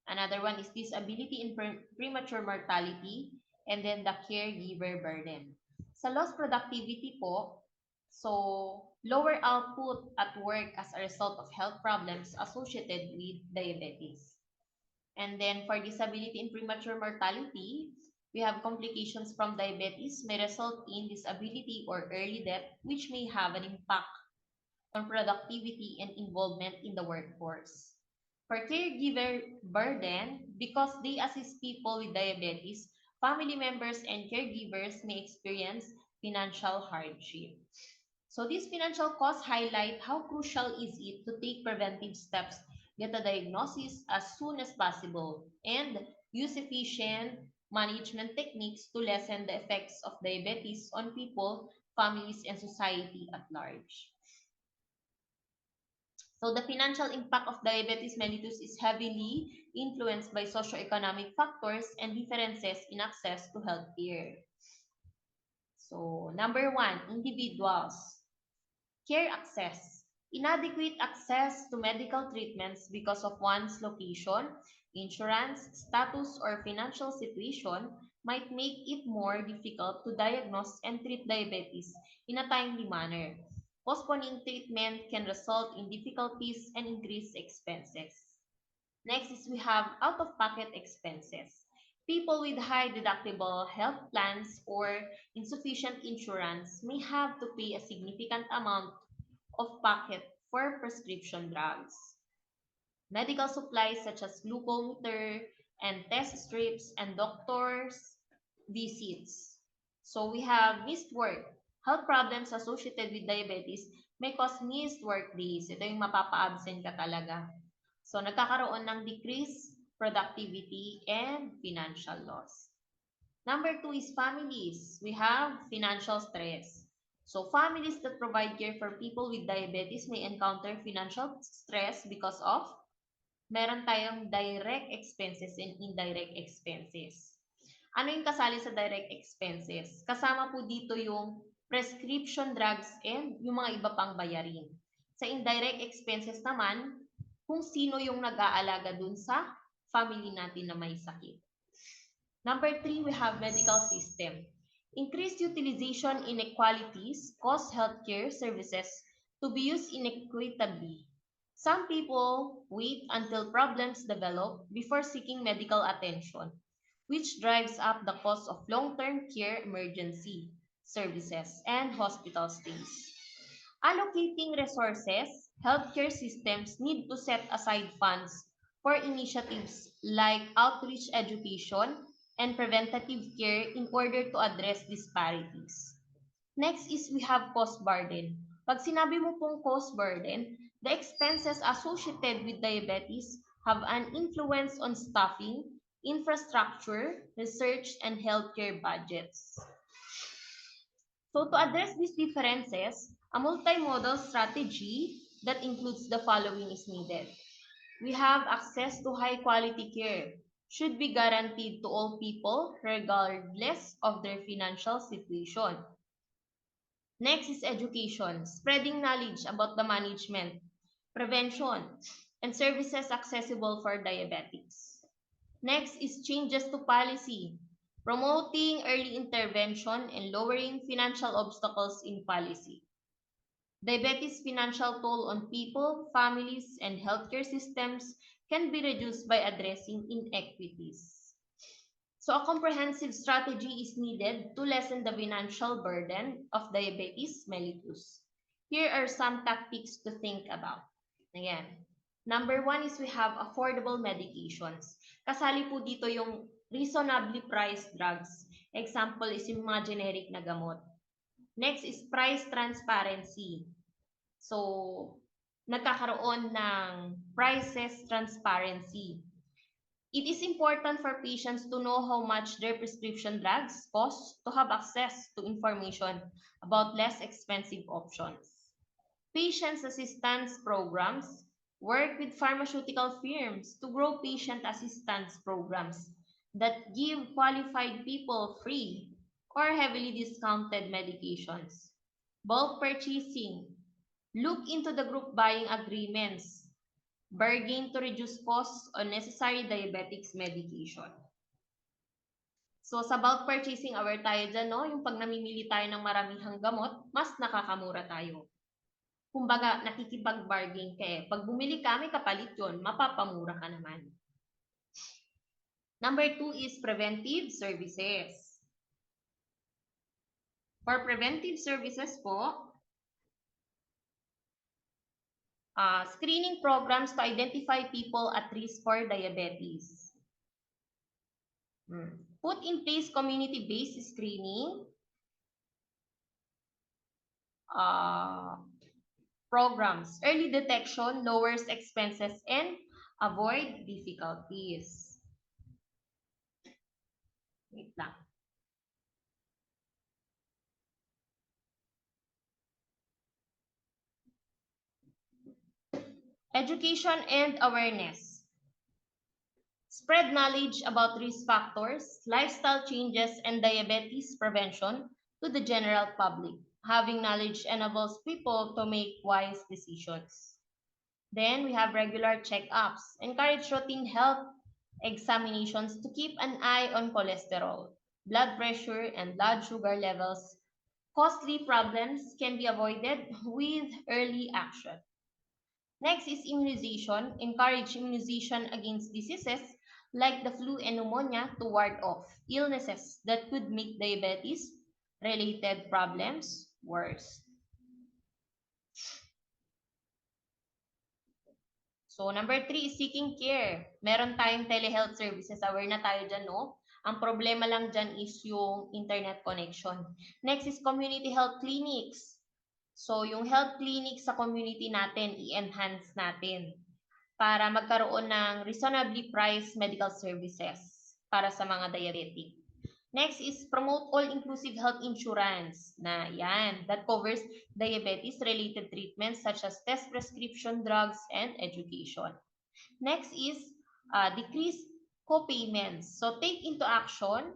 another one is disability and premature mortality, and then the caregiver burden. Sa lost productivity po, so lower output at work as a result of health problems associated with diabetes. And then for disability and premature mortality, we have complications from diabetes may result in disability or early death, which may have an impact on productivity and involvement in the workforce. For caregiver burden, because they assist people with diabetes, family members and caregivers may experience financial hardship. So these financial costs highlight how crucial is it to take preventive steps, get a diagnosis as soon as possible, and use efficient management techniques to lessen the effects of diabetes on people, families, and society at large. So the financial impact of diabetes mellitus is heavily influenced by socioeconomic factors and differences in access to healthcare. So number one, individuals. Care access. Inadequate access to medical treatments because of one's location, insurance, status, or financial situation might make it more difficult to diagnose and treat diabetes in a timely manner. Postponing treatment can result in difficulties and increased expenses. Next is we have out-of-pocket expenses. People with high deductible health plans or insufficient insurance may have to pay a significant amount of pocket for prescription drugs. Medical supplies such as glucometer and test strips and doctors' visits. So we have missed work. Health problems associated with diabetes may cause missed work days. Ito yung mapapa-absent ka talaga. So nagkakaroon ng decreased productivity and financial loss. Number two is families. We have financial stress. So families that provide care for people with diabetes may encounter financial stress because of meron tayong direct expenses and indirect expenses. Ano yung kasali sa direct expenses? Kasama po dito yung prescription drugs and yung mga iba pang bayarin. Sa indirect expenses naman, kung sino yung nag-aalaga dun sa family natin na may sakit. Number 3, we have medical system. Increased utilization inequalities cause healthcare services to be used inequitably. Some people wait until problems develop before seeking medical attention, which drives up the cost of long-term care emergency services and hospital stays. Allocating resources, healthcare systems need to set aside funds for initiatives like outreach education and preventative care in order to address disparities. Next is we have cost burden. Pag sinabi mo pong cost burden, the expenses associated with diabetes have an influence on staffing, infrastructure, research, and healthcare budgets. So to address these differences, a multimodal strategy that includes the following is needed. We have access to high quality care should be guaranteed to all people regardless of their financial situation. Next is education, spreading knowledge about the management, prevention, and services accessible for diabetics. Next is changes to policy, promoting early intervention and lowering financial obstacles in policy. Diabetes financial toll on people, families, and healthcare systems can be reduced by addressing inequities. So a comprehensive strategy is needed to lessen the financial burden of diabetes mellitus. Here are some tactics to think about. Again, number 1 is we have affordable medications. Kasali po dito yung reasonably priced drugs. Example is yung mga generic na gamot. Next is price transparency. So, nagkakaroon ng prices transparency. It is important for patients to know how much their prescription drugs cost to have access to information about less expensive options. Patients assistance programs work with pharmaceutical firms to grow patient assistance programs that give qualified people free or heavily discounted medications. Bulk purchasing. Look into the group buying agreements. Bargain to reduce costs on necessary diabetics medication. So sa bulk purchasing, aware tayo dyan, no? Yung pag namimili tayo ng maramihang gamot, mas nakakamura tayo. Kumbaga, nakikipag-bargain ka eh. Pag bumili ka, may kapalit yun, mapapamura ka naman. Number 2 is preventive services. For preventive services po, screening programs to identify people at risk for diabetes. Put in place community-based screening programs. Early detection lowers expenses and avoid difficulties. Wait lang. Education and awareness. Spread knowledge about risk factors, lifestyle changes, and diabetes prevention to the general public. Having knowledge enables people to make wise decisions. Then we have regular checkups. Encourage routine health examinations to keep an eye on cholesterol, blood pressure, and blood sugar levels. Costly problems can be avoided with early action. Next is immunization. Encourage immunization against diseases like the flu and pneumonia to ward off illnesses that could make diabetes-related problems worse. So, number 3 is seeking care. Meron tayong telehealth services. Aware na tayo dyan, no? Ang problema lang dyan is yung internet connection. Next is community health clinics. So, yung health clinics sa community natin, i-enhance natin para magkaroon ng reasonably priced medical services para sa mga diabetic. Next is promote all-inclusive health insurance na yan, that covers diabetes-related treatments such as test prescription drugs and education. Next is decrease co-payments. So take into action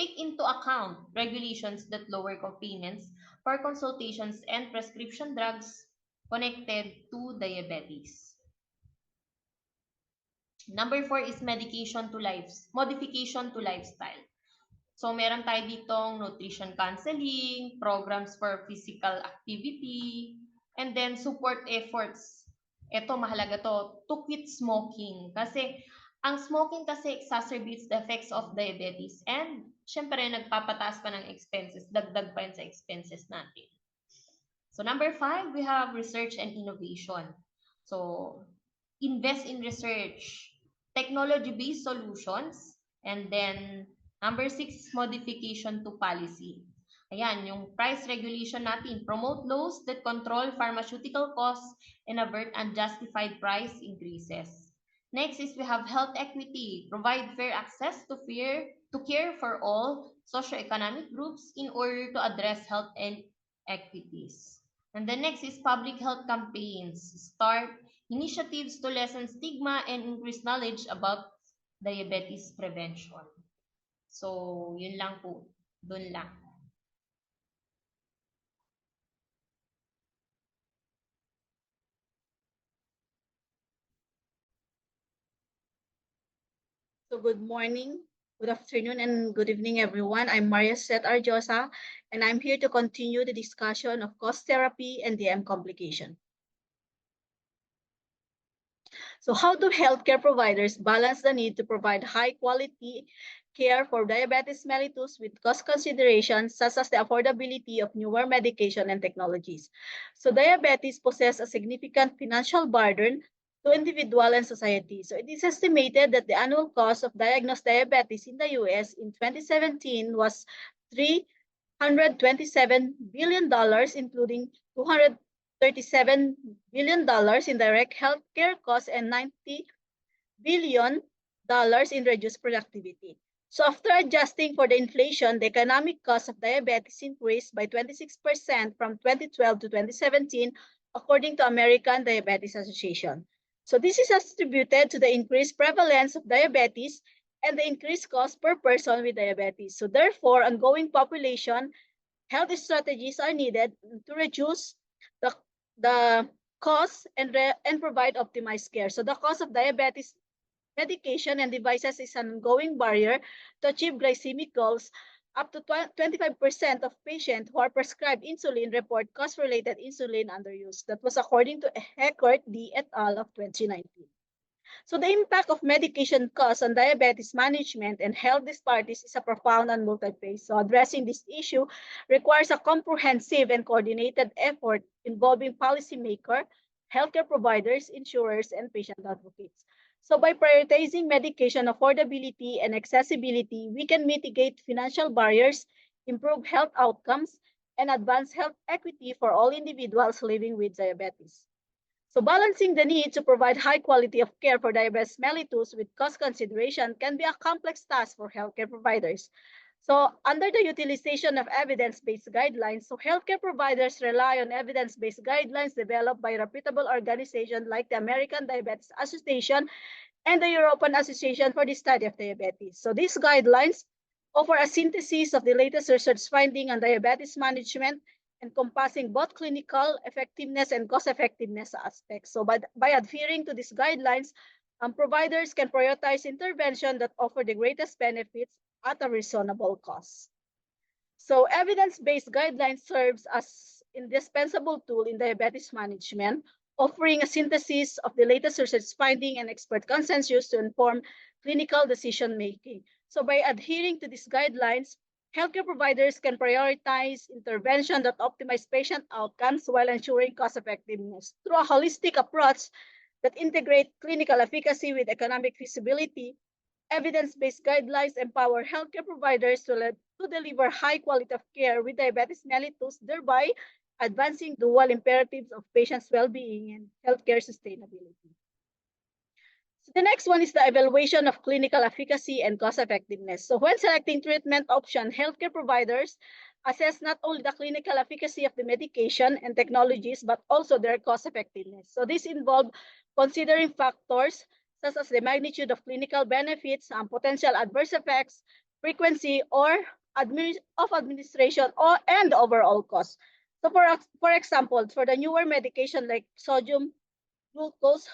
take into account regulations that lower co-payments for consultations and prescription drugs connected to diabetes. Number 4 is modification to lifestyle. So, meron tayo ditong nutrition counseling, programs for physical activity, and then support efforts. Ito, mahalaga to quit smoking. Kasi, ang smoking kasi exacerbates the effects of diabetes and, syempre, nagpapataas pa ng expenses. Dagdag pa yun sa expenses natin. So, number 5, we have research and innovation. So, invest in research, technology-based solutions, and then number 6, modification to policy. Ayan, yung price regulation natin, promote laws that control pharmaceutical costs and avert unjustified price increases. Next is we have health equity, provide fair access to care for all socioeconomic groups in order to address health and equities. And the next is public health campaigns, start initiatives to lessen stigma and increase knowledge about diabetes prevention. So, yun lang po. Dun lang. So good morning, good afternoon, and good evening, everyone. I'm Maria Set Arjosa, and I'm here to continue the discussion of cost therapy and DM complication. So how do healthcare providers balance the need to provide high quality care for diabetes mellitus with cost considerations such as the affordability of newer medication and technologies? So diabetes poses a significant financial burden to individual and society. So it is estimated that the annual cost of diagnosed diabetes in the US in 2017 was $327 billion, including $237 billion in direct healthcare costs and $90 billion in reduced productivity. So after adjusting for the inflation, the economic cost of diabetes increased by 26% from 2012 to 2017, according to American Diabetes Association. So this is attributed to the increased prevalence of diabetes and the increased cost per person with diabetes. So therefore, ongoing population health strategies are needed to reduce the cost and provide optimized care. So the cost of diabetes medication and devices is an ongoing barrier to achieve glycemic goals. Up to 25% of patients who are prescribed insulin report cost-related insulin underuse. That was according to Heckert D. et al. Of 2019. So the impact of medication costs on diabetes management and health disparities is a profound and multi-phase. So addressing this issue requires a comprehensive and coordinated effort involving policymakers, healthcare providers, insurers, and patient advocates. So by prioritizing medication affordability and accessibility, we can mitigate financial barriers, improve health outcomes, and advance health equity for all individuals living with diabetes. So balancing the need to provide high quality of care for diabetes mellitus with cost consideration can be a complex task for healthcare providers. So under the utilization of evidence-based guidelines, so healthcare providers rely on evidence-based guidelines developed by reputable organizations like the American Diabetes Association and the European Association for the Study of Diabetes. So these guidelines offer a synthesis of the latest research finding on diabetes management, encompassing both clinical effectiveness and cost-effectiveness aspects. So by adhering to these guidelines, providers can prioritize intervention that offer the greatest benefits at a reasonable cost. So evidence-based guidelines serves as indispensable tool in diabetes management, offering a synthesis of the latest research finding and expert consensus to inform clinical decision-making. So by adhering to these guidelines, healthcare providers can prioritize intervention that optimize patient outcomes while ensuring cost effectiveness through a holistic approach that integrate clinical efficacy with economic feasibility. Evidence-based guidelines empower healthcare providers to deliver high quality of care with diabetes mellitus, thereby advancing dual imperatives of patients' well-being and healthcare sustainability. So the next one is the evaluation of clinical efficacy and cost effectiveness. So when selecting treatment option, healthcare providers assess not only the clinical efficacy of the medication and technologies, but also their cost effectiveness. So this involves considering factors such as the magnitude of clinical benefits, potential adverse effects, frequency, or administration and overall cost. So for example, for the newer medication like sodium glucose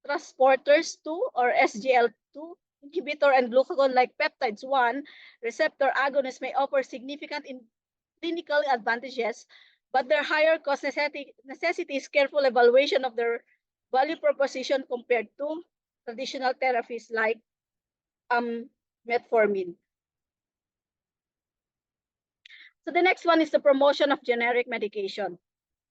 transporters 2 or SGL2 inhibitor and glucagon like peptides 1 receptor agonists may offer significant clinical advantages, but their higher cost necessitates careful evaluation of their value proposition compared to traditional therapies like metformin. So the next one is the promotion of generic medication.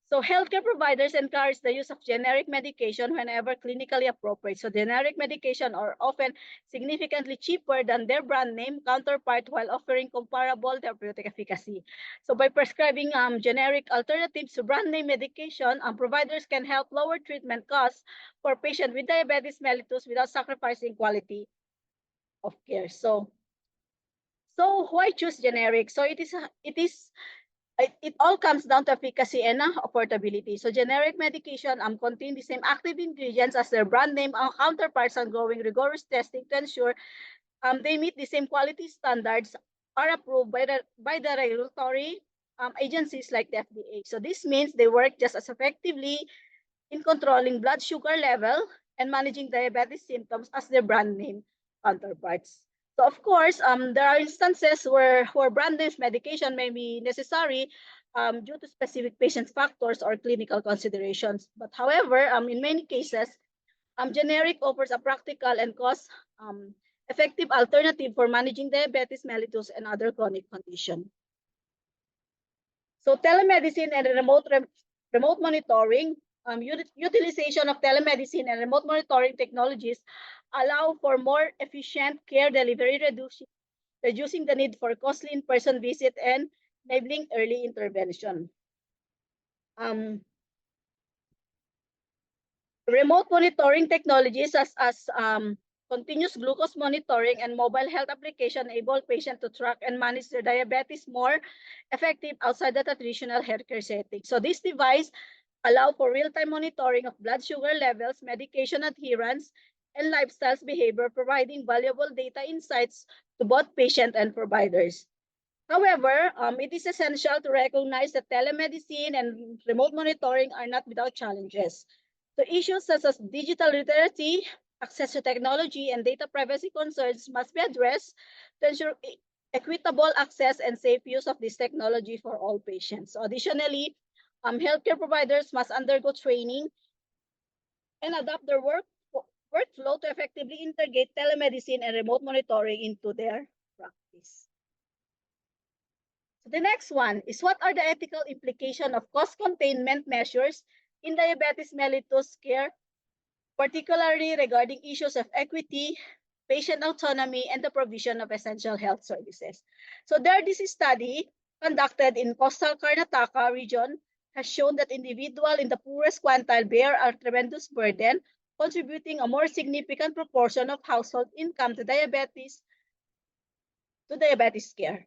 So healthcare providers encourage the use of generic medication whenever clinically appropriate. So generic medication are often significantly cheaper than their brand name counterpart while offering comparable therapeutic efficacy. So by prescribing generic alternatives to brand name medication, providers can help lower treatment costs for patients with diabetes mellitus without sacrificing quality of care. So why choose generic? So it all comes down to efficacy and affordability. So generic medication contain the same active ingredients as their brand name counterparts, undergoing rigorous testing to ensure they meet the same quality standards, are approved by the regulatory agencies like the FDA. So this means they work just as effectively in controlling blood sugar level and managing diabetes symptoms as their brand name counterparts. So of course, there are instances where brand name medication may be necessary due to specific patient factors or clinical considerations. But however, in many cases, generic offers a practical and cost effective alternative for managing diabetes mellitus and other chronic conditions. So telemedicine and remote monitoring, utilization of telemedicine and remote monitoring technologies allow for more efficient care delivery, reducing the need for costly in-person visit and enabling early intervention. Remote monitoring technologies as continuous glucose monitoring and mobile health application enable patients to track and manage their diabetes more effective outside the traditional healthcare setting. So this device allow for real-time monitoring of blood sugar levels, medication adherence, and lifestyle behavior, providing valuable data insights to both patient and providers. However, it is essential to recognize that telemedicine and remote monitoring are not without challenges. So issues such as digital literacy, access to technology, and data privacy concerns must be addressed to ensure equitable access and safe use of this technology for all patients. Additionally, healthcare providers must undergo training and adapt their workflow to effectively integrate telemedicine and remote monitoring into their practice. So the next one is, what are the ethical implications of cost containment measures in diabetes mellitus care, particularly regarding issues of equity, patient autonomy, and the provision of essential health services? So this study conducted in coastal Karnataka region has shown that individuals in the poorest quintile bear a tremendous burden, contributing a more significant proportion of household income to diabetes care.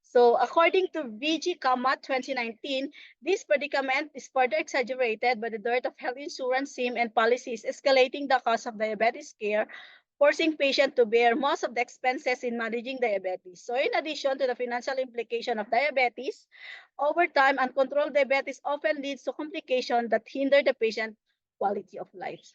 So according to VG Kamat 2019, this predicament is further exaggerated by the dearth of health insurance scheme and policies escalating the cost of diabetes care, forcing patients to bear most of the expenses in managing diabetes. So in addition to the financial implication of diabetes, over time, uncontrolled diabetes often leads to complications that hinder the patient's quality of life.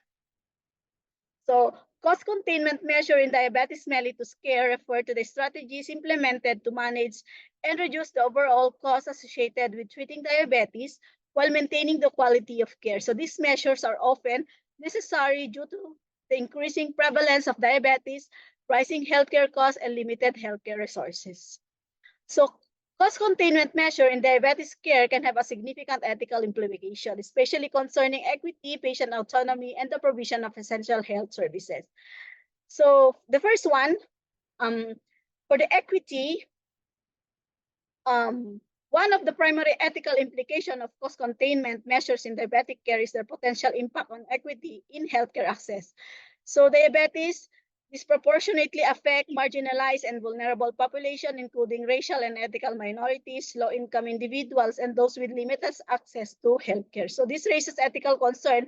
So cost containment measure in diabetes mellitus care refer to the strategies implemented to manage and reduce the overall cost associated with treating diabetes while maintaining the quality of care. So these measures are often necessary due to the increasing prevalence of diabetes, rising healthcare costs, and limited healthcare resources. So cost containment measure in diabetes care can have a significant ethical implication, especially concerning equity, patient autonomy, and the provision of essential health services. So the first one, for the equity, one of the primary ethical implications of cost containment measures in diabetic care is their potential impact on equity in healthcare access. So diabetes disproportionately affect marginalized and vulnerable population, including racial and ethnic minorities, low-income individuals, and those with limited access to healthcare. So this raises ethical concern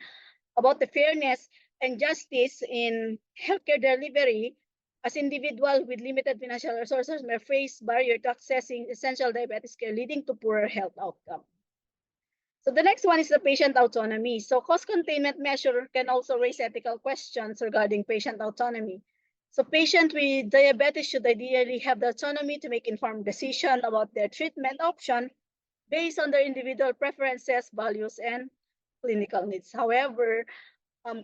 about the fairness and justice in healthcare delivery as individuals with limited financial resources may face barrier to accessing essential diabetes care, leading to poorer health outcome. So the next one is the patient autonomy. So cost containment measure can also raise ethical questions regarding patient autonomy. So patients with diabetes should ideally have the autonomy to make informed decisions about their treatment option based on their individual preferences, values, and clinical needs. However,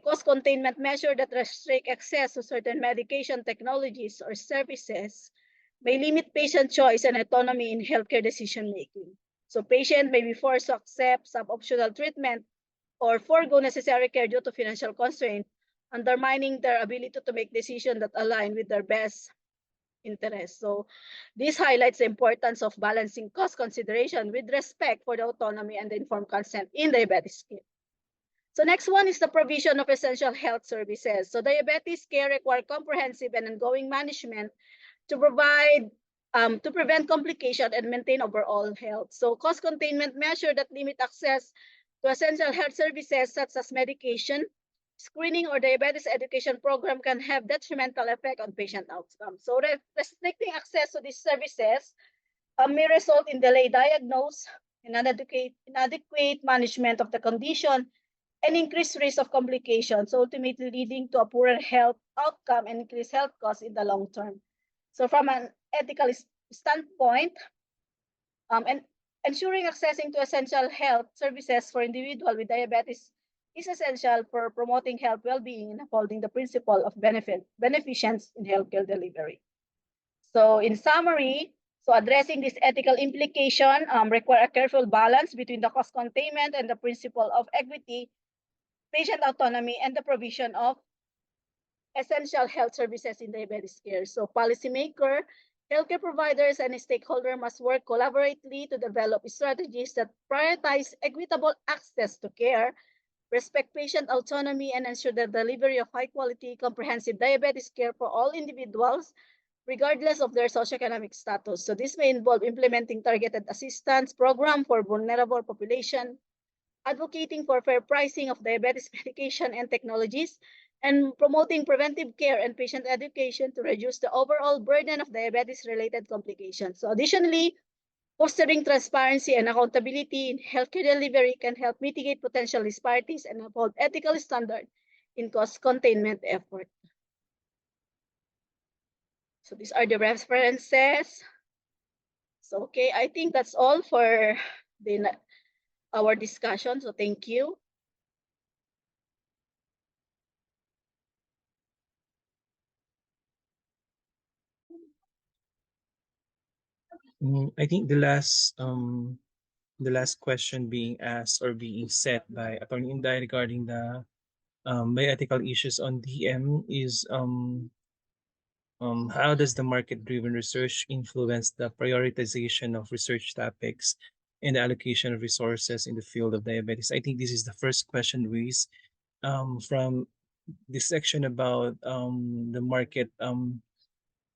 cost containment measure that restrict access to certain medication technologies or services may limit patient choice and autonomy in healthcare decision making. So patient may be forced to accept suboptimal treatment or forego necessary care due to financial constraint, undermining their ability to make decisions that align with their best interest. So this highlights the importance of balancing cost consideration with respect for the autonomy and the informed consent in diabetes care. So next one is the provision of essential health services. So diabetes care require comprehensive and ongoing management to provide to prevent complication and maintain overall health. So cost containment measure that limit access to essential health services such as medication, screening, or diabetes education program can have detrimental effect on patient outcomes. So restricting access to these services may result in delayed diagnosis, inadequate management of the condition, and increased risk of complications, ultimately leading to a poorer health outcome and increased health costs in the long term. So from an ethical standpoint, and ensuring accessing to essential health services for individuals with diabetes is essential for promoting health well-being and upholding the principle of beneficence in healthcare delivery. So in summary, so addressing this ethical implication require a careful balance between the cost containment and the principle of equity, patient autonomy, and the provision of essential health services in diabetes care. So policymaker, healthcare providers, and stakeholders must work collaboratively to develop strategies that prioritize equitable access to care, respect patient autonomy, and ensure the delivery of high-quality, comprehensive diabetes care for all individuals, regardless of their socioeconomic status. So this may involve implementing targeted assistance program for vulnerable population, advocating for fair pricing of diabetes medication and technologies, and promoting preventive care and patient education to reduce the overall burden of diabetes-related complications. So additionally, fostering transparency and accountability in healthcare delivery can help mitigate potential disparities and uphold ethical standards in cost containment effort. So these are the references. So, okay, I think that's all for our discussion. So thank you. I think the last question being asked or being set by Attorney Inday regarding the bioethical issues on DM is how does the market-driven research influence the prioritization of research topics and the allocation of resources in the field of diabetes? I think this is the first question raised from this section about the market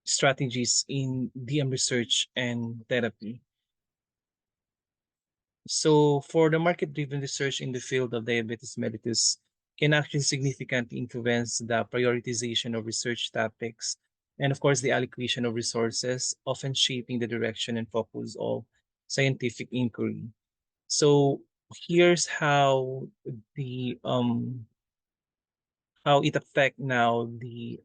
strategies in DM research and therapy. So for the market-driven research in the field of diabetes mellitus can actually significantly influence the prioritization of research topics and of course the allocation of resources, often shaping the direction and focus of scientific inquiry. So here's the how it affect now the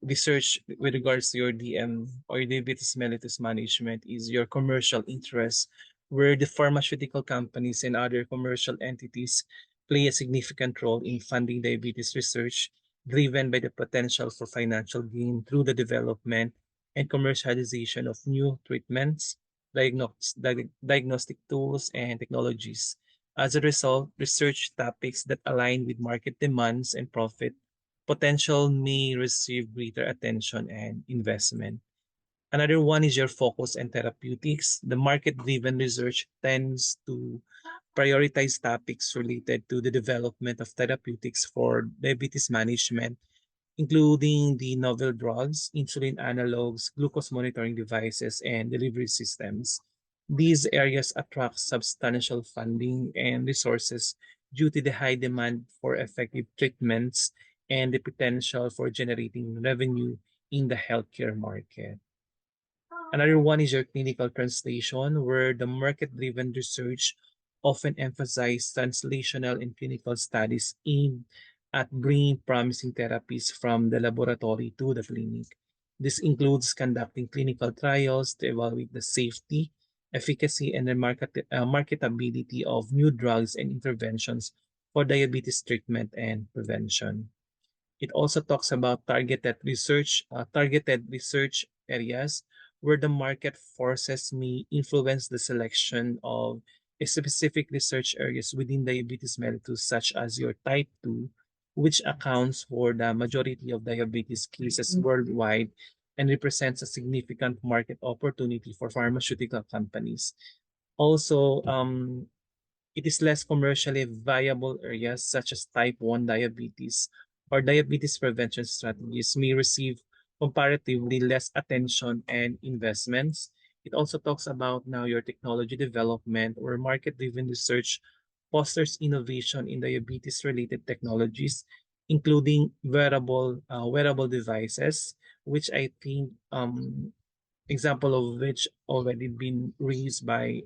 research with regards to your DM or diabetes mellitus management is your commercial interests, where the pharmaceutical companies and other commercial entities play a significant role in funding diabetes research, driven by the potential for financial gain through the development and commercialization of new treatments, diagnostic tools, and technologies. As a result, research topics that align with market demands and profit potential may receive greater attention and investment. Another one is your focus and therapeutics. The market-driven research tends to prioritize topics related to the development of therapeutics for diabetes management, including the novel drugs, insulin analogs, glucose monitoring devices, and delivery systems. These areas attract substantial funding and resources due to the high demand for effective treatments and the potential for generating revenue in the healthcare market. Another one is your clinical translation, where the market-driven research often emphasize translational and clinical studies aimed at bringing promising therapies from the laboratory to the clinic. This includes conducting clinical trials to evaluate the safety, efficacy, and the marketability of new drugs and interventions for diabetes treatment and prevention. It also talks about targeted research areas where the market forces may influence the selection of a specific research areas within diabetes mellitus, such as your type 2, which accounts for the majority of diabetes cases worldwide and represents a significant market opportunity for pharmaceutical companies. Also, it is less commercially viable areas such as type 1 diabetes or diabetes prevention strategies may receive comparatively less attention and investments. It also talks about now your technology development or market-driven research fosters innovation in diabetes-related technologies, including wearable devices, which I think example of which already been raised by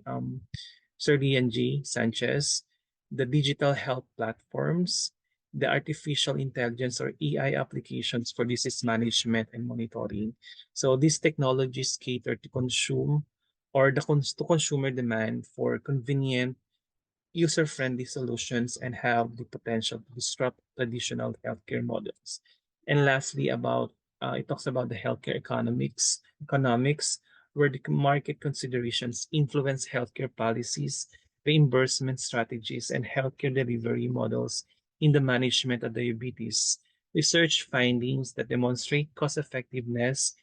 Sir Lian G. Sanchez, the digital health platforms, the artificial intelligence or AI applications for disease management and monitoring. So these technologies cater to to consumer demand for convenient, user-friendly solutions and have the potential to disrupt traditional healthcare models. And lastly, it talks about the healthcare economics, where the market considerations influence healthcare policies, reimbursement strategies, and healthcare delivery models in the management of diabetes. Research findings that demonstrate cost effectiveness,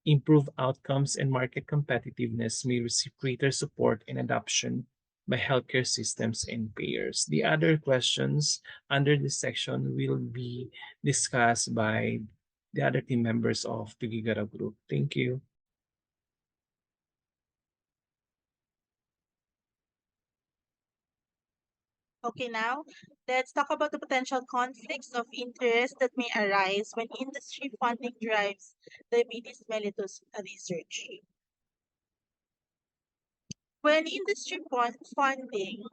improve outcomes, and market competitiveness may receive greater support and adoption by healthcare systems and payers. The other questions under this section will be discussed by the other team members of the Gigara Group. Thank you. Okay, now let's talk about the potential conflicts of interest that may arise when industry funding drives diabetes mellitus research. When industry funding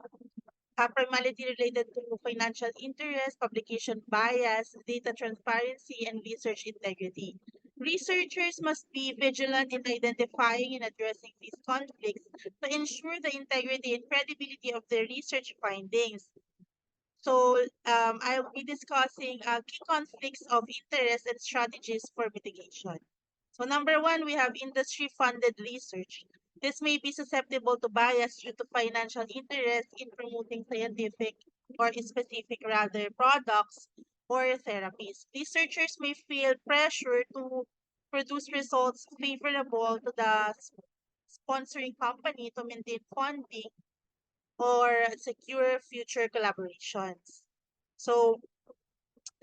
primarily related to financial interest, publication bias, data transparency, and research integrity. Researchers must be vigilant in identifying and addressing these conflicts to ensure the integrity and credibility of their research findings. So I'll be discussing key conflicts of interest and strategies for mitigation. So number one, we have industry-funded research. This may be susceptible to bias due to financial interest in promoting scientific or specific rather products or therapies. Researchers may feel pressure to produce results favorable to the sponsoring company to maintain funding or secure future collaborations. So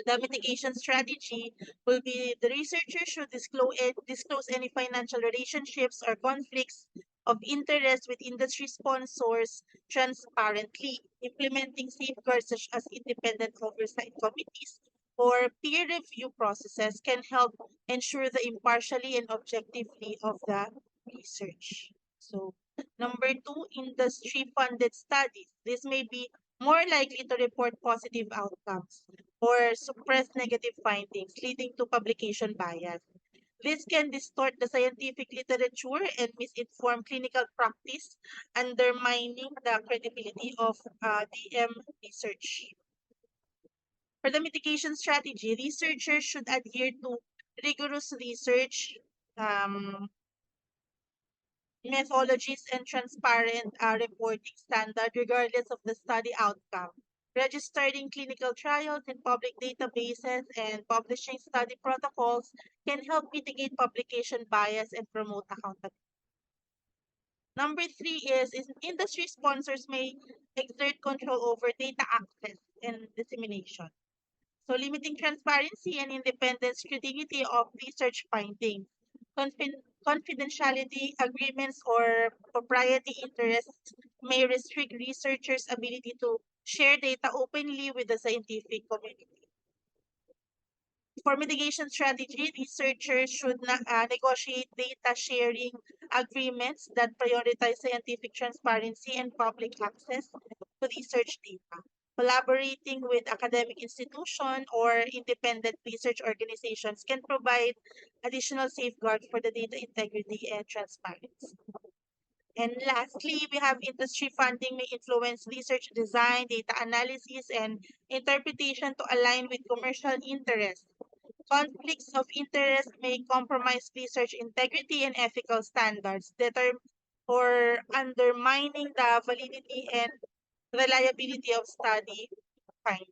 the mitigation strategy will be the researcher should disclose any financial relationships or conflicts of interest with industry sponsors transparently, implementing safeguards such as independent oversight committees or peer review processes can help ensure the impartially and objectively of the research. So number two, industry funded studies. This may be more likely to report positive outcomes or suppress negative findings, leading to publication bias. This can distort the scientific literature and misinform clinical practice, undermining the credibility of DM research. For the mitigation strategy, researchers should adhere to rigorous research methodologies and transparent reporting standard regardless of the study outcome. Registering clinical trials in public databases and publishing study protocols can help mitigate publication bias and promote accountability. Number three is industry sponsors may exert control over data access and dissemination. So limiting transparency and independent scrutiny of research findings. Confidentiality agreements or propriety interests may restrict researchers' ability to share data openly with the scientific community. For mitigation strategy, researchers should negotiate data sharing agreements that prioritize scientific transparency and public access to research data. Collaborating with academic institutions or independent research organizations can provide additional safeguards for the data integrity and transparency. And lastly, we have industry funding may influence research design, data analysis, and interpretation to align with commercial interests. Conflicts of interest may compromise research integrity and ethical standards, or undermining the validity and reliability of study findings.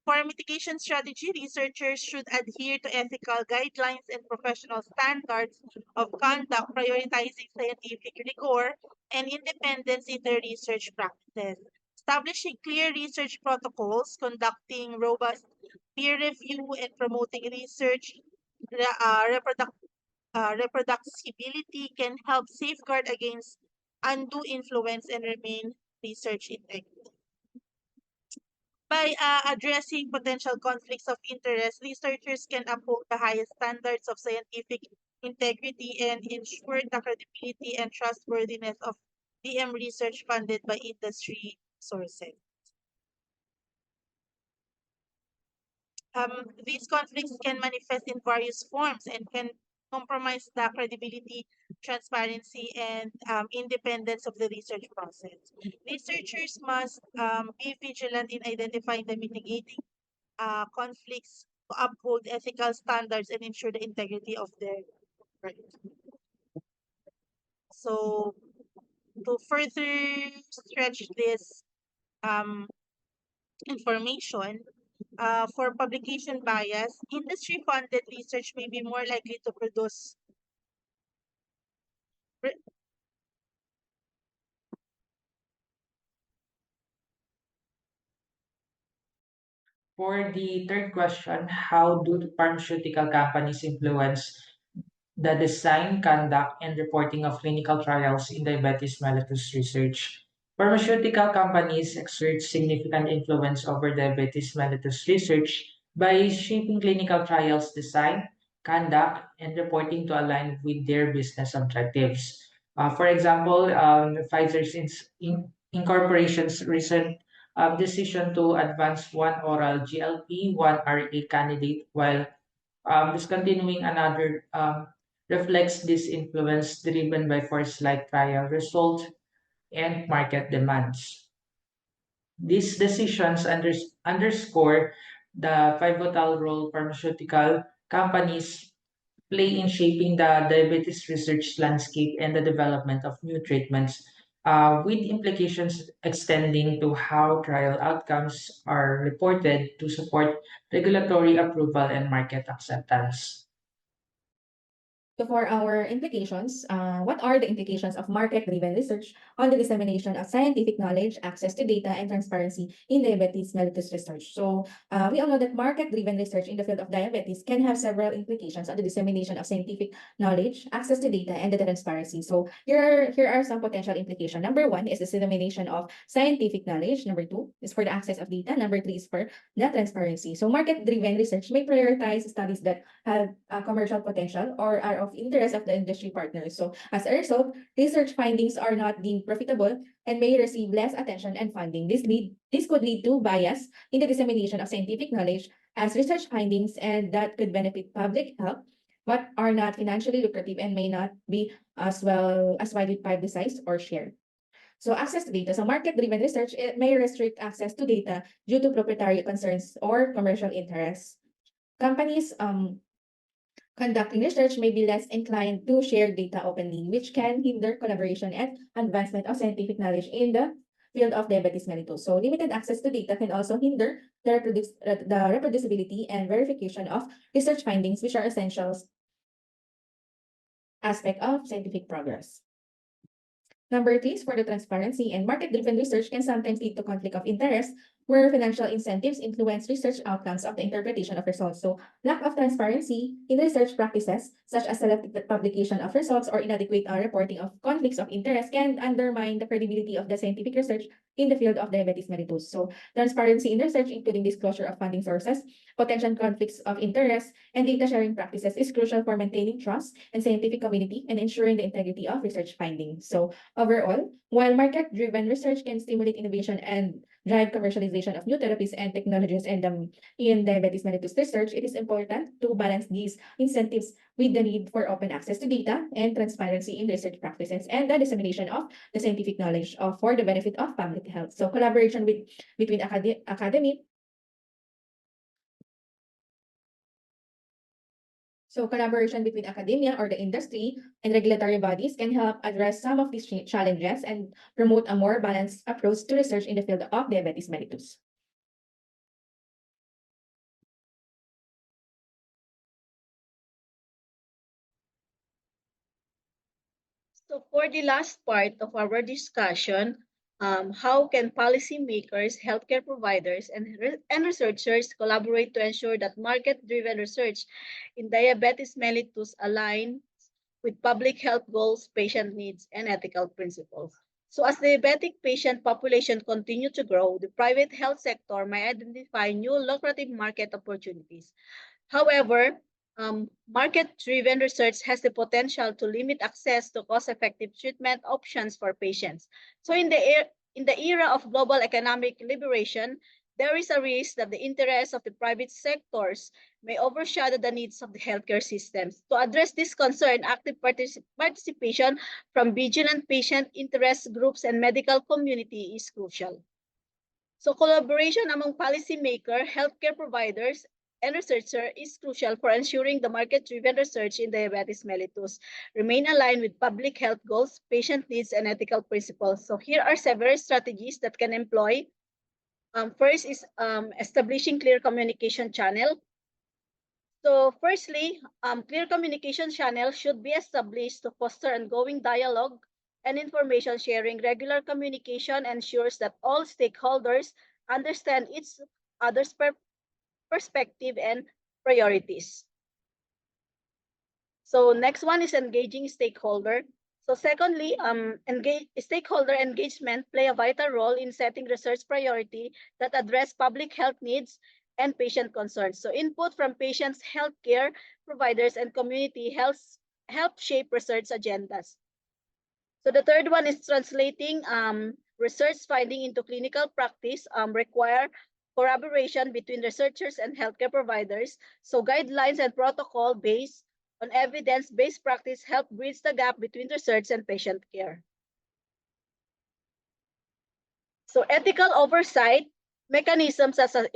For mitigation strategy, researchers should adhere to ethical guidelines and professional standards of conduct, prioritizing scientific rigor and independence in their research practices. Establishing clear research protocols, conducting robust peer review, and promoting research reproducibility can help safeguard against undue influence and remain research integrity. By addressing potential conflicts of interest, researchers can uphold the highest standards of scientific integrity and ensure the credibility and trustworthiness of DM research funded by industry sources. These conflicts can manifest in various forms and can compromise the credibility, transparency, and independence of the research process. Researchers must be vigilant in identifying the mitigating conflicts to uphold ethical standards and ensure the integrity of their work. So, to further stretch this information, for publication bias, industry-funded research may be more likely to produce For the third question, how do the pharmaceutical companies influence the design, conduct, and reporting of clinical trials in diabetes mellitus research? Pharmaceutical companies exert significant influence over diabetes mellitus research by shaping clinical trials design, conduct, and reporting to align with their business objectives. For example, Pfizer's Incorporation's recent decision to advance one oral GLP-1 RA candidate while discontinuing another reflects this influence driven by force like trial results and market demands. These decisions underscore the pivotal role pharmaceutical companies play in shaping the diabetes research landscape and the development of new treatments, with implications extending to how trial outcomes are reported to support regulatory approval and market acceptance. So for our implications, what are the implications of market-driven research on the dissemination of scientific knowledge, access to data, and transparency in diabetes mellitus research? So we all know that market-driven research in the field of diabetes can have several implications on the dissemination of scientific knowledge, access to data, and the transparency. So here are some potential implications. Number one is the dissemination of scientific knowledge. Number two is for the access of data. Number three is for the transparency. So market-driven research may prioritize studies that have commercial potential or are of interest of the industry partners. So as a result, research findings are not deemed profitable and may receive less attention and funding. This could lead to bias in the dissemination of scientific knowledge as research findings and that could benefit public health, but are not financially lucrative and may not be as widely publicized or shared. So access to data. So market-driven research, it may restrict access to data due to proprietary concerns or commercial interests. Companies conducting research may be less inclined to share data openly, which can hinder collaboration and advancement of scientific knowledge in the field of diabetes mellitus. So limited access to data can also hinder the reproducibility and verification of research findings, which are essential aspect of scientific progress. Number three is for the transparency, and market-driven research can sometimes lead to conflict of interest where financial incentives influence research outcomes of the interpretation of results. So lack of transparency in research practices, such as selective publication of results or inadequate reporting of conflicts of interest, can undermine the credibility of the scientific research in the field of diabetes mellitus. So transparency in research, including disclosure of funding sources, potential conflicts of interest, and data sharing practices is crucial for maintaining trust in scientific community and ensuring the integrity of research findings. So overall, while market-driven research can stimulate innovation and drive commercialization of new therapies and technologies in diabetes mellitus research, it is important to balance these incentives with the need for open access to data and transparency in research practices and the dissemination of the scientific knowledge for the benefit of public health. So collaboration between academy. So collaboration between academia or the industry and regulatory bodies can help address some of these challenges and promote a more balanced approach to research in the field of diabetes mellitus. So for the last part of our discussion, how can policymakers, healthcare providers, and researchers collaborate to ensure that market-driven research in diabetes mellitus align with public health goals, patient needs, and ethical principles? So as the diabetic patient population continue to grow, the private health sector may identify new lucrative market opportunities. However, market-driven research has the potential to limit access to cost-effective treatment options for patients. So in the era of global economic liberation, there is a risk that the interests of the private sectors may overshadow the needs of the healthcare systems. To address this concern, active participation from vigilant patient interest groups and medical community is crucial. So collaboration among policymakers, healthcare providers, and researchers is crucial for ensuring the market-driven research in diabetes mellitus remain aligned with public health goals, patient needs, and ethical principles. So here are several strategies that can employ. First is establishing clear communication channel. So firstly, clear communication channel should be established to foster ongoing dialogue and information sharing. Regular communication ensures that all stakeholders understand each other's perspective and priorities. So next one is engaging stakeholder. So secondly, stakeholder engagement play a vital role in setting research priority that address public health needs and patient concerns. So input from patients, healthcare providers, and community help shape research agendas. So the third one is translating research finding into clinical practice require collaboration between researchers and healthcare providers. So guidelines and protocol based on evidence-based practice help bridge the gap between research and patient care. So ethical oversight mechanisms as an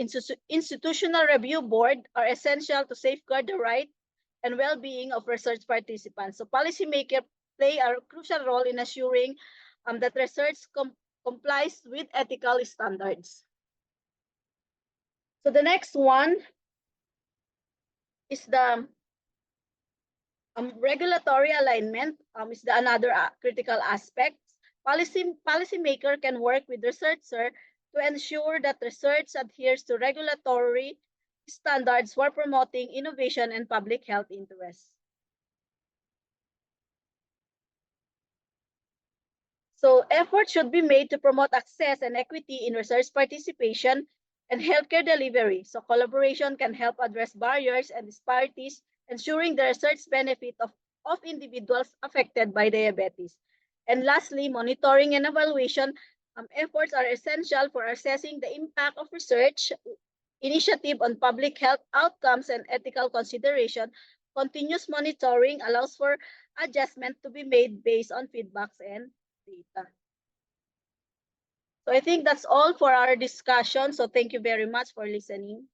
institutional review board are essential to safeguard the right and well-being of research participants. So policymakers play a crucial role in assuring that research complies with ethical standards. So the next one is the regulatory alignment is another critical aspect. Policymaker can work with researcher to ensure that research adheres to regulatory standards for promoting innovation and public health interests. So efforts should be made to promote access and equity in research participation and healthcare delivery. So collaboration can help address barriers and disparities, ensuring the research benefit of individuals affected by diabetes. And lastly, monitoring and evaluation efforts are essential for assessing the impact of research initiative on public health outcomes and ethical consideration. Continuous monitoring allows for adjustment to be made based on feedbacks and data. So I think that's all for our discussion. So thank you very much for listening.